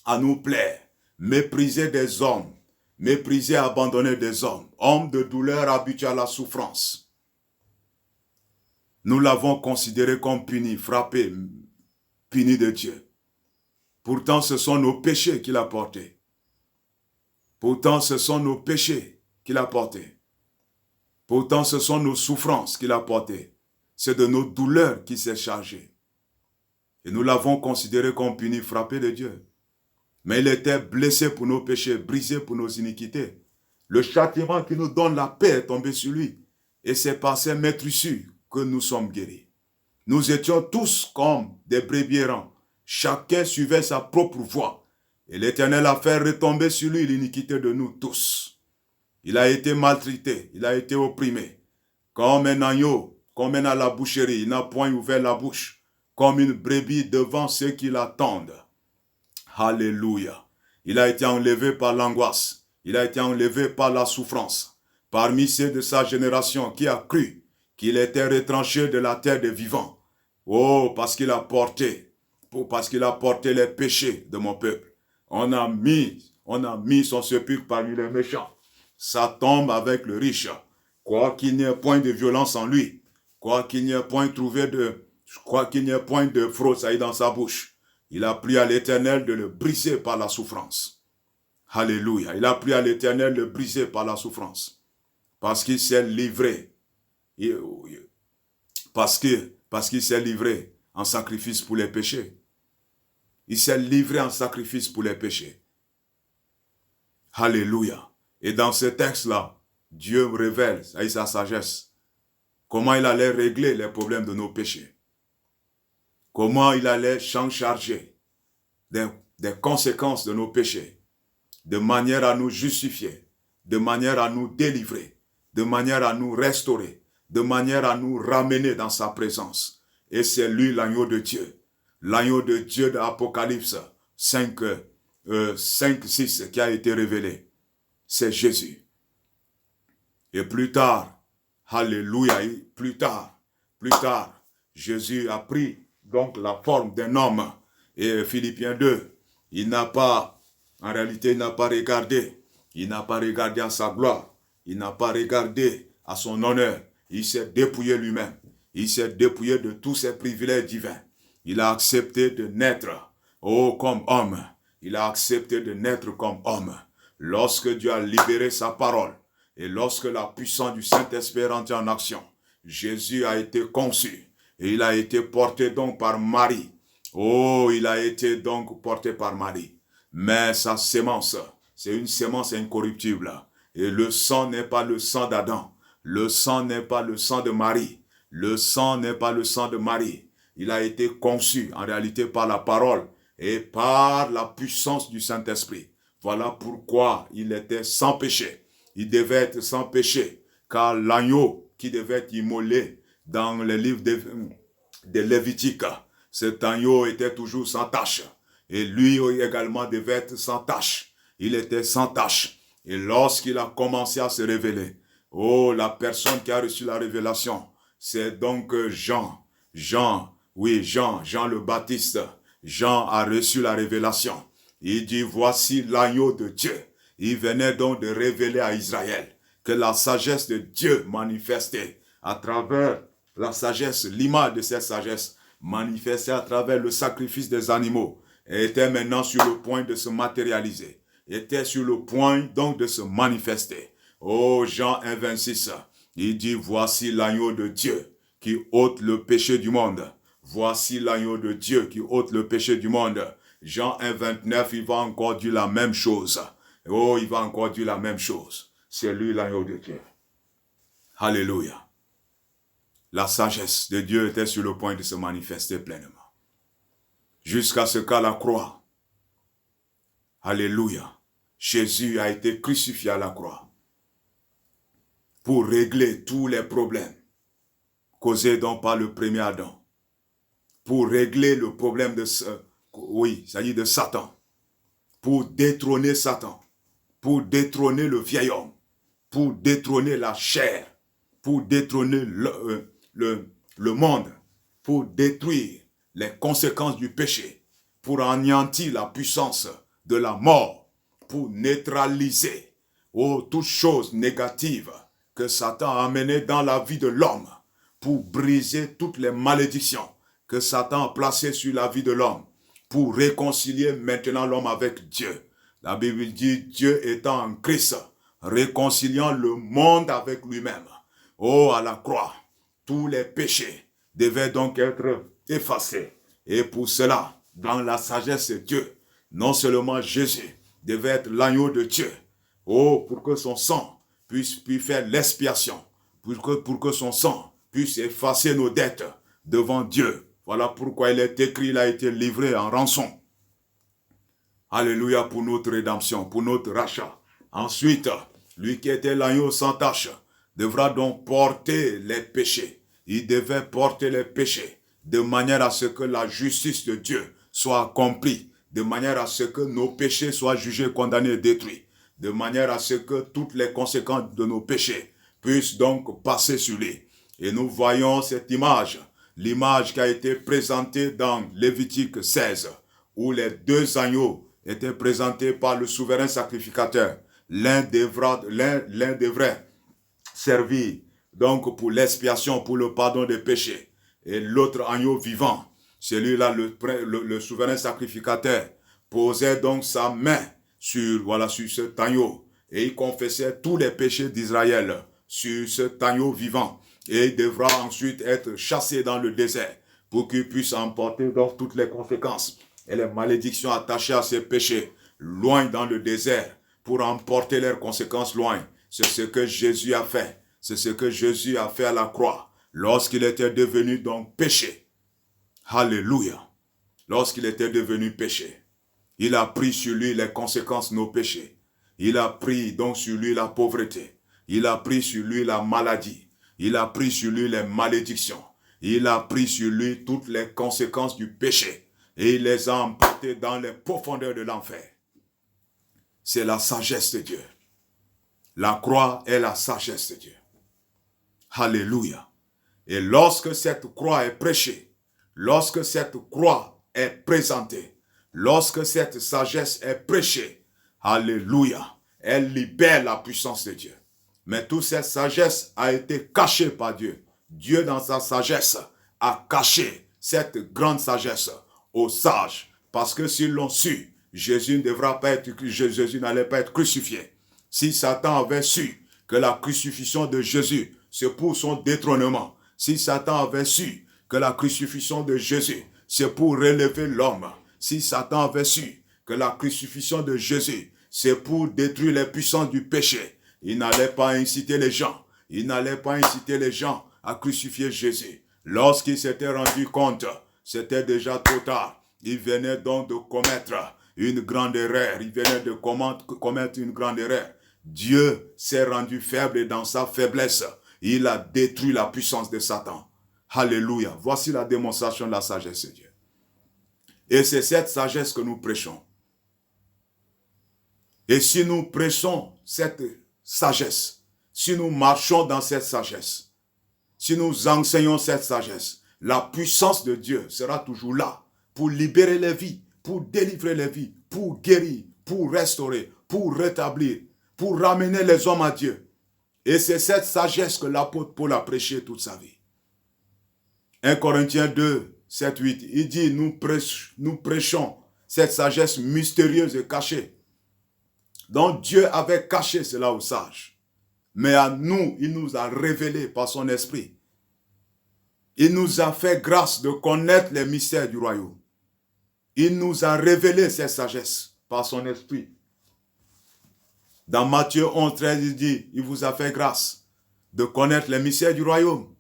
à nous plaire. Méprisé des hommes, méprisé et abandonné des hommes, homme de douleur habitué à la souffrance. Nous l'avons considéré comme puni, frappé, puni de Dieu. Pourtant, ce sont nos péchés qu'il a portés. Pourtant, ce sont nos péchés qu'il a portés. Pourtant, ce sont nos souffrances qu'il a portées. C'est de nos douleurs qu'il s'est chargé. Et nous l'avons considéré comme puni, frappé de Dieu. Mais il était blessé pour nos péchés, brisé pour nos iniquités. Le châtiment qui nous donne la paix est tombé sur lui. Et c'est par ses maîtrissures que nous sommes guéris. Nous étions tous comme des brebis errants. Chacun suivait sa propre voie. Et l'Éternel a fait retomber sur lui l'iniquité de nous tous. Il a été maltraité, il a été opprimé. Comme un agneau, comme un à la boucherie, il n'a point ouvert la bouche. Comme une brebis devant ceux qui l'attendent. Alléluia. Il a été enlevé par l'angoisse. il a été enlevé par la souffrance. Parmi ceux de sa génération qui a cru qu'il était retranché de la terre des vivants. Oh, parce qu'il a porté les péchés de mon peuple. On a mis son sépulcre parmi les méchants. Sa tombe avec le riche. Quoi qu'il n'y ait point de violence en lui. Quoi qu'il n'y ait point de fraude saillie dans sa bouche. Il a plu à l'Éternel de le briser par la souffrance. Alléluia. Il a plu à l'Éternel de le briser par la souffrance. Parce qu'il s'est livré. Parce qu'il s'est livré en sacrifice pour les péchés. Il s'est livré en sacrifice pour les péchés. Alléluia. Et dans ce texte-là, Dieu révèle, avec sa sagesse, comment il allait régler les problèmes de nos péchés. Comment il allait s'en charger des conséquences de nos péchés, de manière à nous justifier, de manière à nous délivrer, de manière à nous restaurer, de manière à nous ramener dans sa présence. Et c'est lui l'agneau de Dieu de l'Apocalypse 5, 6 qui a été révélé. C'est Jésus. Et plus tard, alléluia, plus tard, Jésus a pris donc la forme d'un homme. Et Philippiens 2, en réalité, il n'a pas regardé à sa gloire, il n'a pas regardé à son honneur, il s'est dépouillé lui-même, il s'est dépouillé de tous ses privilèges divins. Il a accepté de naître, comme homme, il a accepté de naître comme homme. Lorsque Dieu a libéré sa parole, et lorsque la puissance du Saint-Esprit est rentrée en action, Jésus a été conçu, et il a été porté donc par Marie. Il a été donc porté par Marie. Mais sa sémence, c'est une sémence incorruptible. Et le sang n'est pas le sang d'Adam. Le sang n'est pas le sang de Marie. Le sang n'est pas le sang de Marie. Il a été conçu en réalité par la parole et par la puissance du Saint-Esprit. Voilà pourquoi il était sans péché. Il devait être sans péché, car l'agneau qui devait être immolé dans le livre de Lévitique, cet agneau était toujours sans tache. Et lui également devait être sans tache. Il était sans tache. Et lorsqu'il a commencé à se révéler, la personne qui a reçu la révélation, c'est donc Jean le Baptiste. Jean a reçu la révélation. Il dit, voici l'agneau de Dieu. Il venait donc de révéler à Israël que la sagesse de Dieu manifestée à travers la sagesse, l'image de cette sagesse manifestée à travers le sacrifice des animaux, était maintenant sur le point de se matérialiser, était sur le point donc de se manifester. Jean 1, 26, il dit, voici l'agneau de Dieu qui ôte le péché du monde. Voici l'agneau de Dieu qui ôte le péché du monde. Jean 1, 29, il va encore dire la même chose. Il va encore dire la même chose. C'est lui l'agneau de Dieu. Alléluia. La sagesse de Dieu était sur le point de se manifester pleinement. Jusqu'à ce qu'à la croix, alléluia, Jésus a été crucifié à la croix pour régler tous les problèmes causés donc par le premier Adam. Pour régler le problème de Satan. Pour détrôner Satan. Pour détrôner le vieil homme. Pour détrôner la chair. Pour détrôner le monde. Pour détruire les conséquences du péché. Pour anéantir la puissance de la mort. Pour neutraliser toutes choses négatives que Satan a amenées dans la vie de l'homme. Pour briser toutes les malédictions que Satan a placées sur la vie de l'homme, pour réconcilier maintenant l'homme avec Dieu. La Bible dit, Dieu étant en Christ, réconciliant le monde avec lui-même. À la croix, tous les péchés devaient donc être effacés. Et pour cela, dans la sagesse de Dieu, non seulement Jésus devait être l'agneau de Dieu, pour que son sang puisse faire l'expiation, pour que son sang puisse effacer nos dettes devant Dieu. Voilà pourquoi il est écrit, il a été livré en rançon. Alléluia, pour notre rédemption, pour notre rachat. Ensuite, lui qui était l'agneau sans tache, devra donc porter les péchés. Il devait porter les péchés de manière à ce que la justice de Dieu soit accomplie, de manière à ce que nos péchés soient jugés, condamnés et détruits, de manière à ce que toutes les conséquences de nos péchés puissent donc passer sur lui. Et nous voyons cette image, l'image qui a été présentée dans Lévitique 16, où les deux agneaux étaient présentés par le souverain sacrificateur. L'un devrait servir donc pour l'expiation, pour le pardon des péchés. Et l'autre agneau vivant, celui-là, le souverain sacrificateur, posait donc sa main sur cet agneau. Et il confessait tous les péchés d'Israël sur cet agneau vivant. Et il devra ensuite être chassé dans le désert pour qu'il puisse emporter donc toutes les conséquences et les malédictions attachées à ces péchés, loin dans le désert, pour emporter leurs conséquences loin. C'est ce que Jésus a fait. C'est ce que Jésus a fait à la croix, lorsqu'il était devenu donc péché. Alléluia. Lorsqu'il était devenu péché, il a pris sur lui les conséquences de nos péchés. Il a pris donc sur lui la pauvreté. Il a pris sur lui la maladie. Il a pris sur lui les malédictions. Il a pris sur lui toutes les conséquences du péché. Et il les a emportées dans les profondeurs de l'enfer. C'est la sagesse de Dieu. La croix est la sagesse de Dieu. Alléluia. Et lorsque cette croix est prêchée, lorsque cette croix est présentée, lorsque cette sagesse est prêchée, alléluia, elle libère la puissance de Dieu. Mais toute cette sagesse a été cachée par Dieu. Dieu, dans sa sagesse, a caché cette grande sagesse aux sages. Parce que s'ils l'ont su, Jésus n'allait pas être crucifié. Si Satan avait su que la crucifixion de Jésus, c'est pour son détrônement. Si Satan avait su que la crucifixion de Jésus, c'est pour relever l'homme. Si Satan avait su que la crucifixion de Jésus, c'est pour détruire les puissances du péché, il n'allait pas inciter les gens. Il n'allait pas inciter les gens à crucifier Jésus. Lorsqu'il s'était rendu compte, c'était déjà trop tard. Il venait donc de commettre une grande erreur. Il venait de commettre une grande erreur. Dieu s'est rendu faible et dans sa faiblesse, il a détruit la puissance de Satan. Alléluia. Voici la démonstration de la sagesse de Dieu. Et c'est cette sagesse que nous prêchons. Et si nous prêchons cette sagesse, si nous marchons dans cette sagesse, si nous enseignons cette sagesse, la puissance de Dieu sera toujours là pour libérer les vies, pour délivrer les vies, pour guérir, pour restaurer, pour rétablir, pour ramener les hommes à Dieu. Et c'est cette sagesse que l'apôtre Paul a prêché toute sa vie. 1 Corinthiens 2, 7, 8, il dit, nous prêchons cette sagesse mystérieuse et cachée. Donc Dieu avait caché cela aux sages. Mais à nous, il nous a révélé par son esprit. Il nous a fait grâce de connaître les mystères du royaume. Il nous a révélé cette sagesse par son esprit. Dans Matthieu 11, 13, il dit, il vous a fait grâce de connaître les mystères du royaume.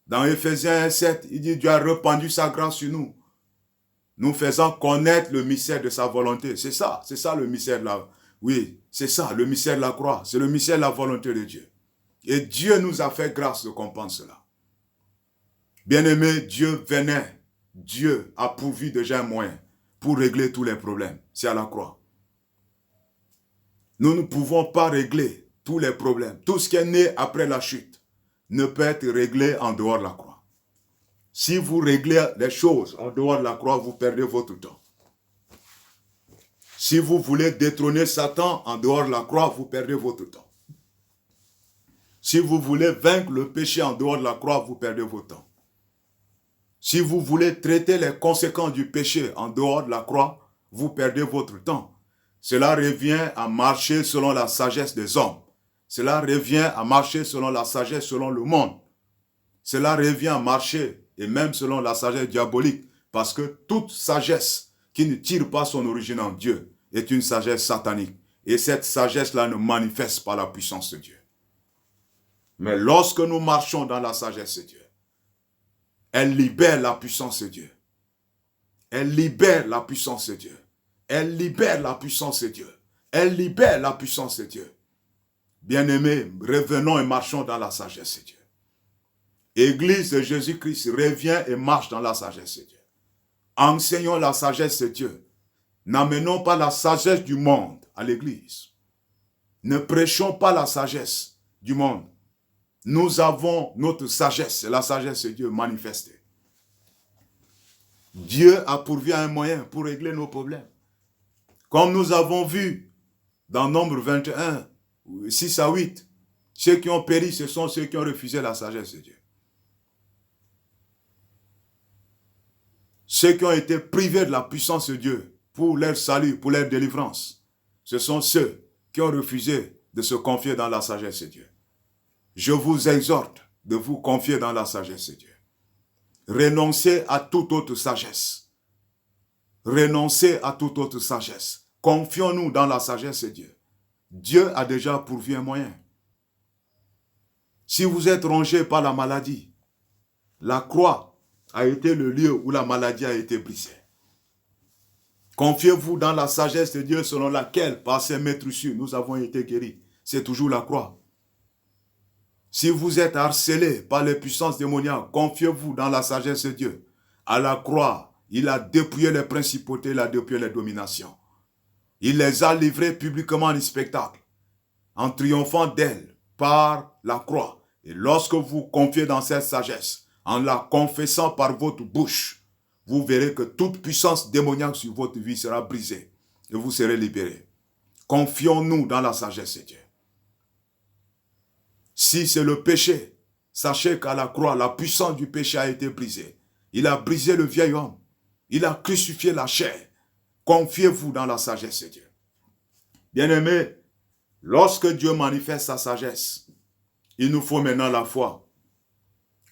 Dans Éphésiens 1, 7, il dit, Dieu a répandu sa grâce sur nous, nous faisant connaître le mystère de sa volonté. C'est ça le mystère de la... Oui, c'est ça, le mystère de la croix. C'est le mystère de la volonté de Dieu. Et Dieu nous a fait grâce de comprendre cela. Bien-aimé, Dieu a pourvu déjà un moyen pour régler tous les problèmes. C'est à la croix. Nous ne pouvons pas régler tous les problèmes. Tout ce qui est né après la chute ne peut être réglé en dehors de la croix. Si vous réglez les choses en dehors de la croix, vous perdez votre temps. Si vous voulez détrôner Satan en dehors de la croix, vous perdez votre temps. Si vous voulez vaincre le péché en dehors de la croix, vous perdez votre temps. Si vous voulez traiter les conséquences du péché en dehors de la croix, vous perdez votre temps. Cela revient à marcher selon la sagesse des hommes. Cela revient à marcher selon la sagesse, selon le monde. Cela revient à marcher, et même selon la sagesse diabolique, parce que toute sagesse qui ne tire pas son origine en Dieu est une sagesse satanique. Et cette sagesse-là ne manifeste pas la puissance de Dieu. Mais lorsque nous marchons dans la sagesse de Dieu, elle libère la puissance de Dieu. Elle libère la puissance de Dieu. Elle libère la puissance de Dieu. Elle libère la puissance de Dieu. Bien-aimés, revenons et marchons dans la sagesse de Dieu. Église de Jésus-Christ, reviens et marche dans la sagesse de Dieu. Enseignons la sagesse de Dieu. N'amenons pas la sagesse du monde à l'église. Ne prêchons pas la sagesse du monde. Nous avons notre sagesse, la sagesse de Dieu manifestée. Dieu a pourvu un moyen pour régler nos problèmes. Comme nous avons vu dans Nombre 21, 6 à 8, ceux qui ont péri, ce sont ceux qui ont refusé la sagesse de Dieu. Ceux qui ont été privés de la puissance de Dieu pour leur salut, pour leur délivrance, ce sont ceux qui ont refusé de se confier dans la sagesse de Dieu. Je vous exhorte de vous confier dans la sagesse de Dieu. Renoncez à toute autre sagesse. Renoncez à toute autre sagesse. Confions-nous dans la sagesse de Dieu. Dieu a déjà pourvu un moyen. Si vous êtes rongé par la maladie, la croix a été le lieu où la maladie a été brisée. Confiez-vous dans la sagesse de Dieu selon laquelle, par ses maîtresses, nous avons été guéris. C'est toujours la croix. Si vous êtes harcelé par les puissances démoniaques, confiez-vous dans la sagesse de Dieu. À la croix, il a dépouillé les principautés, il a dépouillé les dominations. Il les a livrés publiquement en spectacle, en triomphant d'elles par la croix. Et lorsque vous confiez dans cette sagesse, en la confessant par votre bouche, vous verrez que toute puissance démoniaque sur votre vie sera brisée et vous serez libérés. Confions-nous dans la sagesse de Dieu. Si c'est le péché, sachez qu'à la croix, la puissance du péché a été brisée. Il a brisé le vieil homme. Il a crucifié la chair. Confiez-vous dans la sagesse de Dieu. Bien-aimés, lorsque Dieu manifeste sa sagesse, il nous faut maintenant la foi.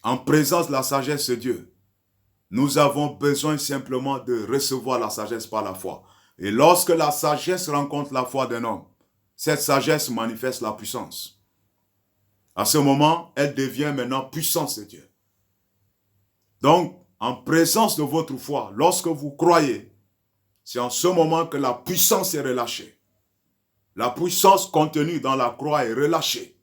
En présence de la sagesse de Dieu, nous avons besoin simplement de recevoir la sagesse par la foi. Et lorsque la sagesse rencontre la foi d'un homme, cette sagesse manifeste la puissance. À ce moment, elle devient maintenant puissance de Dieu. Donc, en présence de votre foi, lorsque vous croyez, c'est en ce moment que la puissance est relâchée. La puissance contenue dans la croix est relâchée.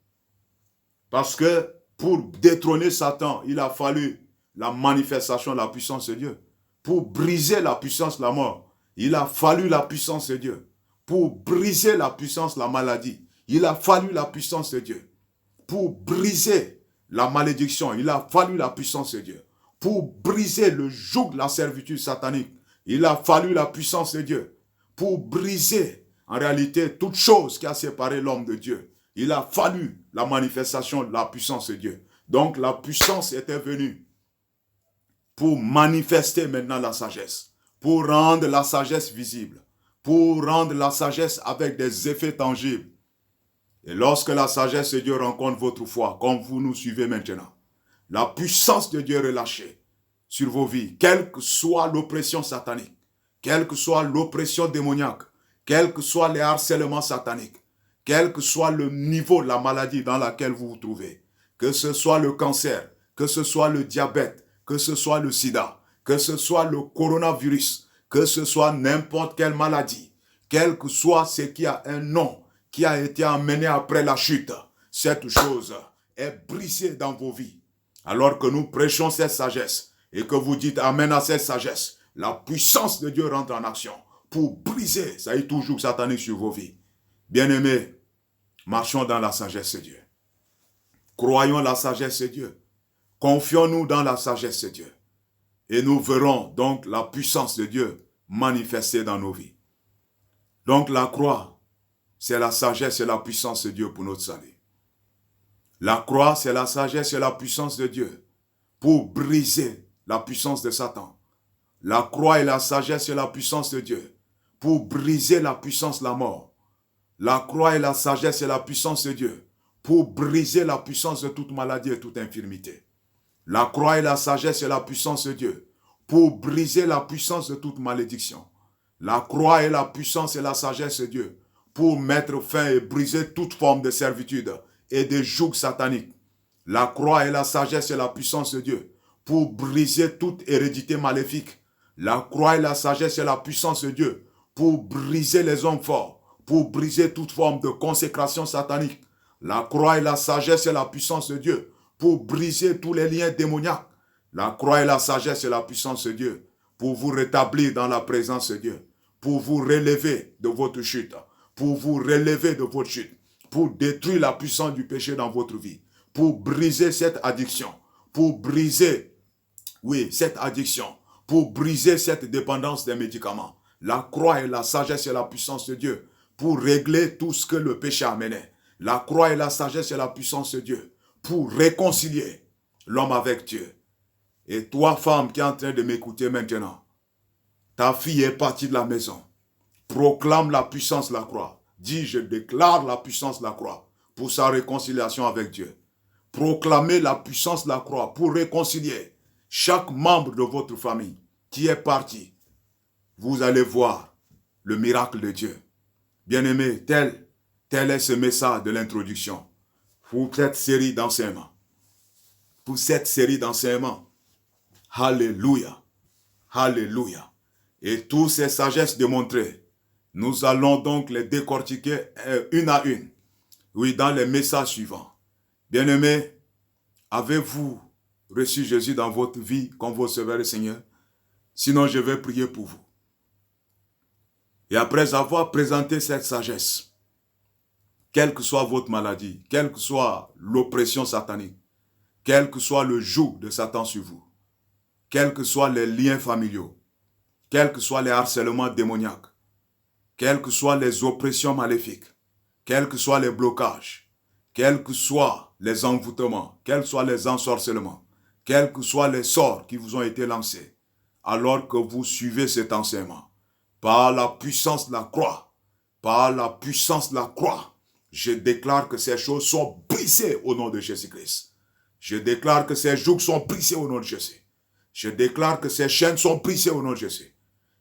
Parce que pour détrôner Satan, il a fallu la manifestation de la puissance de Dieu. Pour briser la puissance de la mort, il a fallu la puissance de Dieu. Pour briser la puissance de la maladie, il a fallu la puissance de Dieu. Pour briser la malédiction, il a fallu la puissance de Dieu. Pour briser le joug de la servitude satanique, il a fallu la puissance de Dieu. Pour briser, en réalité, toute chose qui a séparé l'homme de Dieu, il a fallu la manifestation de la puissance de Dieu. Donc la puissance était venue pour manifester maintenant la sagesse, pour rendre la sagesse visible, pour rendre la sagesse avec des effets tangibles. Et lorsque la sagesse de Dieu rencontre votre foi, comme vous nous suivez maintenant, la puissance de Dieu est relâchée sur vos vies, quelle que soit l'oppression satanique, quelle que soit l'oppression démoniaque, quels que soient les harcèlements sataniques, quel que soit le niveau de la maladie dans laquelle vous vous trouvez, que ce soit le cancer, que ce soit le diabète, que ce soit le sida, que ce soit le coronavirus, que ce soit n'importe quelle maladie, quel que soit ce qui a un nom, qui a été amené après la chute, cette chose est brisée dans vos vies. Alors que nous prêchons cette sagesse et que vous dites amen à cette sagesse, la puissance de Dieu rentre en action pour briser, ça y est toujours satanique sur vos vies. Bien-aimés, marchons dans la sagesse de Dieu. Croyons la sagesse de Dieu. Confions-nous dans la sagesse de Dieu. Et nous verrons donc la puissance de Dieu manifestée dans nos vies. Donc la croix, c'est la sagesse et la puissance de Dieu pour notre salut. La croix, c'est la sagesse et la puissance de Dieu pour briser la puissance de Satan. La croix est la sagesse et la puissance de Dieu pour briser la puissance de la mort. La croix est la sagesse et la puissance de Dieu pour briser la puissance de toute maladie et toute infirmité. La croix est la sagesse et la puissance de Dieu pour briser la puissance de toute malédiction. La croix est la puissance et la sagesse de Dieu pour mettre fin et briser toute forme de servitude et de joug satanique. La croix est la sagesse et la puissance de Dieu pour briser toute hérédité maléfique. La croix est la sagesse et la puissance de Dieu pour briser les hommes forts, pour briser toute forme de consécration satanique. La croix est la sagesse et la puissance de Dieu pour briser tous les liens démoniaques. La croix est la sagesse et la puissance de Dieu pour vous rétablir dans la présence de Dieu, pour vous relever de votre chute, pour vous relever de votre chute, pour détruire la puissance du péché dans votre vie, pour briser cette addiction, pour briser, oui, cette addiction, pour briser cette dépendance des médicaments. La croix et la sagesse et la puissance de Dieu pour régler tout ce que le péché a amené. La croix et la sagesse et la puissance de Dieu pour réconcilier l'homme avec Dieu. Et toi, femme qui est en train de m'écouter maintenant, ta fille est partie de la maison. Proclame la puissance de la croix. Dis, je déclare la puissance de la croix pour sa réconciliation avec Dieu. Proclamez la puissance de la croix pour réconcilier chaque membre de votre famille qui est parti. Vous allez voir le miracle de Dieu. Bien-aimés, tel est ce message de l'introduction pour cette série d'enseignements. Pour cette série d'enseignements. Alléluia. Alléluia. Et toutes ces sagesses démontrées, nous allons donc les décortiquer une à une. Oui, dans les messages suivants. Bien-aimés, avez-vous reçu Jésus dans votre vie comme votre Sauveur et Seigneur? Sinon, je vais prier pour vous. Et après avoir présenté cette sagesse, quelle que soit votre maladie, quelle que soit l'oppression satanique, quel que soit le joug de Satan sur vous, quels que soient les liens familiaux, quels que soient les harcèlements démoniaques, quelles que soient les oppressions maléfiques, quels que soient les blocages, quels que soient les envoûtements, quels que soient les ensorcellements, quels que soient les sorts qui vous ont été lancés, alors que vous suivez cet enseignement, par la puissance de la croix, par la puissance de la croix, je déclare que ces choses sont brisées au nom de Jésus-Christ. Je déclare que ces jougs sont brisés au nom de Jésus. Je déclare que ces chaînes sont brisées au nom de Jésus.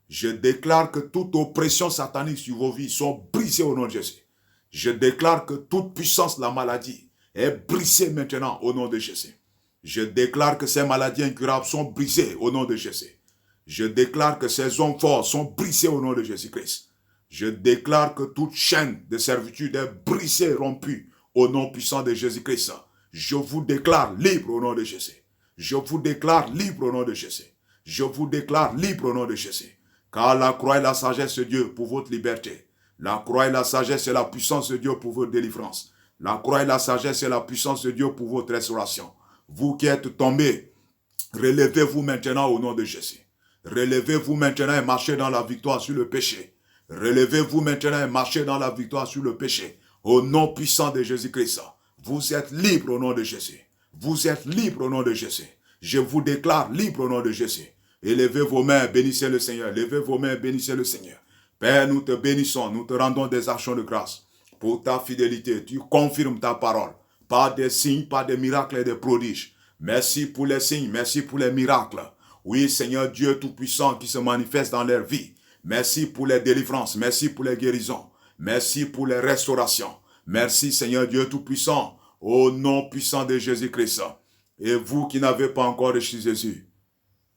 Je déclare que toute oppression satanique sur vos vies sont brisées au nom de Jésus. Je déclare que toute puissance de la maladie est brisée maintenant au nom de Jésus. Je déclare que ces maladies incurables sont brisées au nom de Jésus. Je déclare que ces hommes forts sont brisés au nom de Jésus-Christ. Je déclare que toute chaîne de servitude est brisée, rompue au nom puissant de Jésus-Christ. Je vous déclare libre au nom de Jésus. Je vous déclare libre au nom de Jésus. Je vous déclare libre au nom de Jésus. Car la croix et la sagesse de Dieu pour votre liberté. La croix et la sagesse et la puissance de Dieu pour votre délivrance. La croix et la sagesse et la puissance de Dieu pour votre restauration. Vous qui êtes tombés, relevez-vous maintenant au nom de Jésus. Relevez-vous maintenant et marchez dans la victoire sur le péché. Relevez-vous maintenant et marchez dans la victoire sur le péché. Au nom puissant de Jésus-Christ. Vous êtes libre au nom de Jésus. Vous êtes libre au nom de Jésus. Je vous déclare libre au nom de Jésus. Élevez vos mains, bénissez le Seigneur. Levez vos mains, bénissez le Seigneur. Père, nous te bénissons, nous te rendons des actions de grâce pour ta fidélité. Tu confirmes ta parole par des signes, par des miracles et des prodiges. Merci pour les signes, merci pour les miracles. Oui, Seigneur Dieu Tout-Puissant qui se manifeste dans leur vie. Merci pour les délivrances, merci pour les guérisons, merci pour les restaurations. Merci Seigneur Dieu Tout-Puissant, au nom puissant de Jésus-Christ. Et vous qui n'avez pas encore reçu Jésus,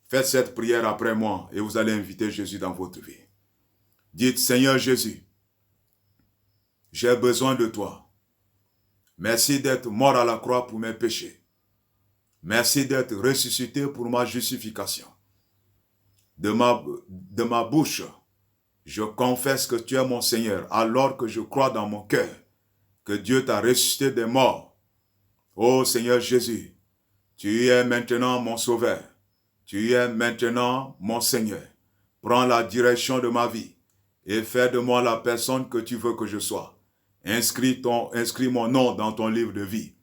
faites cette prière après moi et vous allez inviter Jésus dans votre vie. Dites, Seigneur Jésus, j'ai besoin de toi. Merci d'être mort à la croix pour mes péchés. Merci d'être ressuscité pour ma justification. De ma bouche, je confesse que tu es mon Seigneur, alors que je crois dans mon cœur que Dieu t'a ressuscité des morts. Ô Seigneur Jésus, tu es maintenant mon Sauveur. Tu es maintenant mon Seigneur. Prends la direction de ma vie et fais de moi la personne que tu veux que je sois. Inscris mon nom dans ton livre de vie.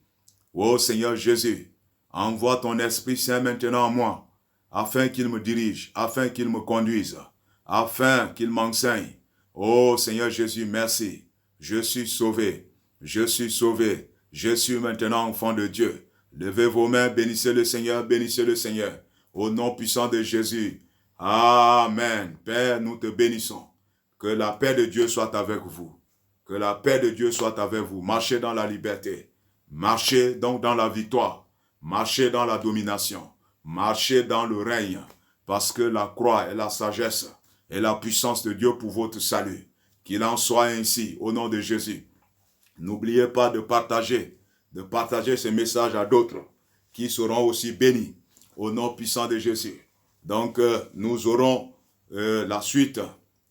Ô Seigneur Jésus, envoie ton Esprit Saint maintenant en moi, afin qu'il me dirige, afin qu'il me conduise, afin qu'il m'enseigne. Ô Seigneur Jésus, merci. Je suis sauvé. Je suis sauvé. Je suis maintenant enfant de Dieu. Levez vos mains, bénissez le Seigneur, bénissez le Seigneur. Au nom puissant de Jésus. Amen. Père, nous te bénissons. Que la paix de Dieu soit avec vous. Que la paix de Dieu soit avec vous. Marchez dans la liberté. Marchez donc dans la victoire. Marchez dans la domination. Marchez dans le règne. Parce que la croix est la sagesse et la puissance de Dieu pour votre salut. Qu'il en soit ainsi au nom de Jésus. N'oubliez pas de partager ce message à d'autres qui seront aussi bénis au nom puissant de Jésus. Donc, nous aurons la suite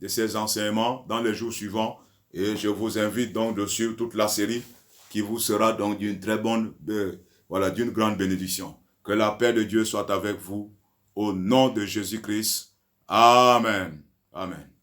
de ces enseignements dans les jours suivants. Et je vous invite donc de suivre toute la série qui vous sera donc d'une très bonne, d'une grande bénédiction. Que la paix de Dieu soit avec vous au nom de Jésus-Christ. Amen. Amen.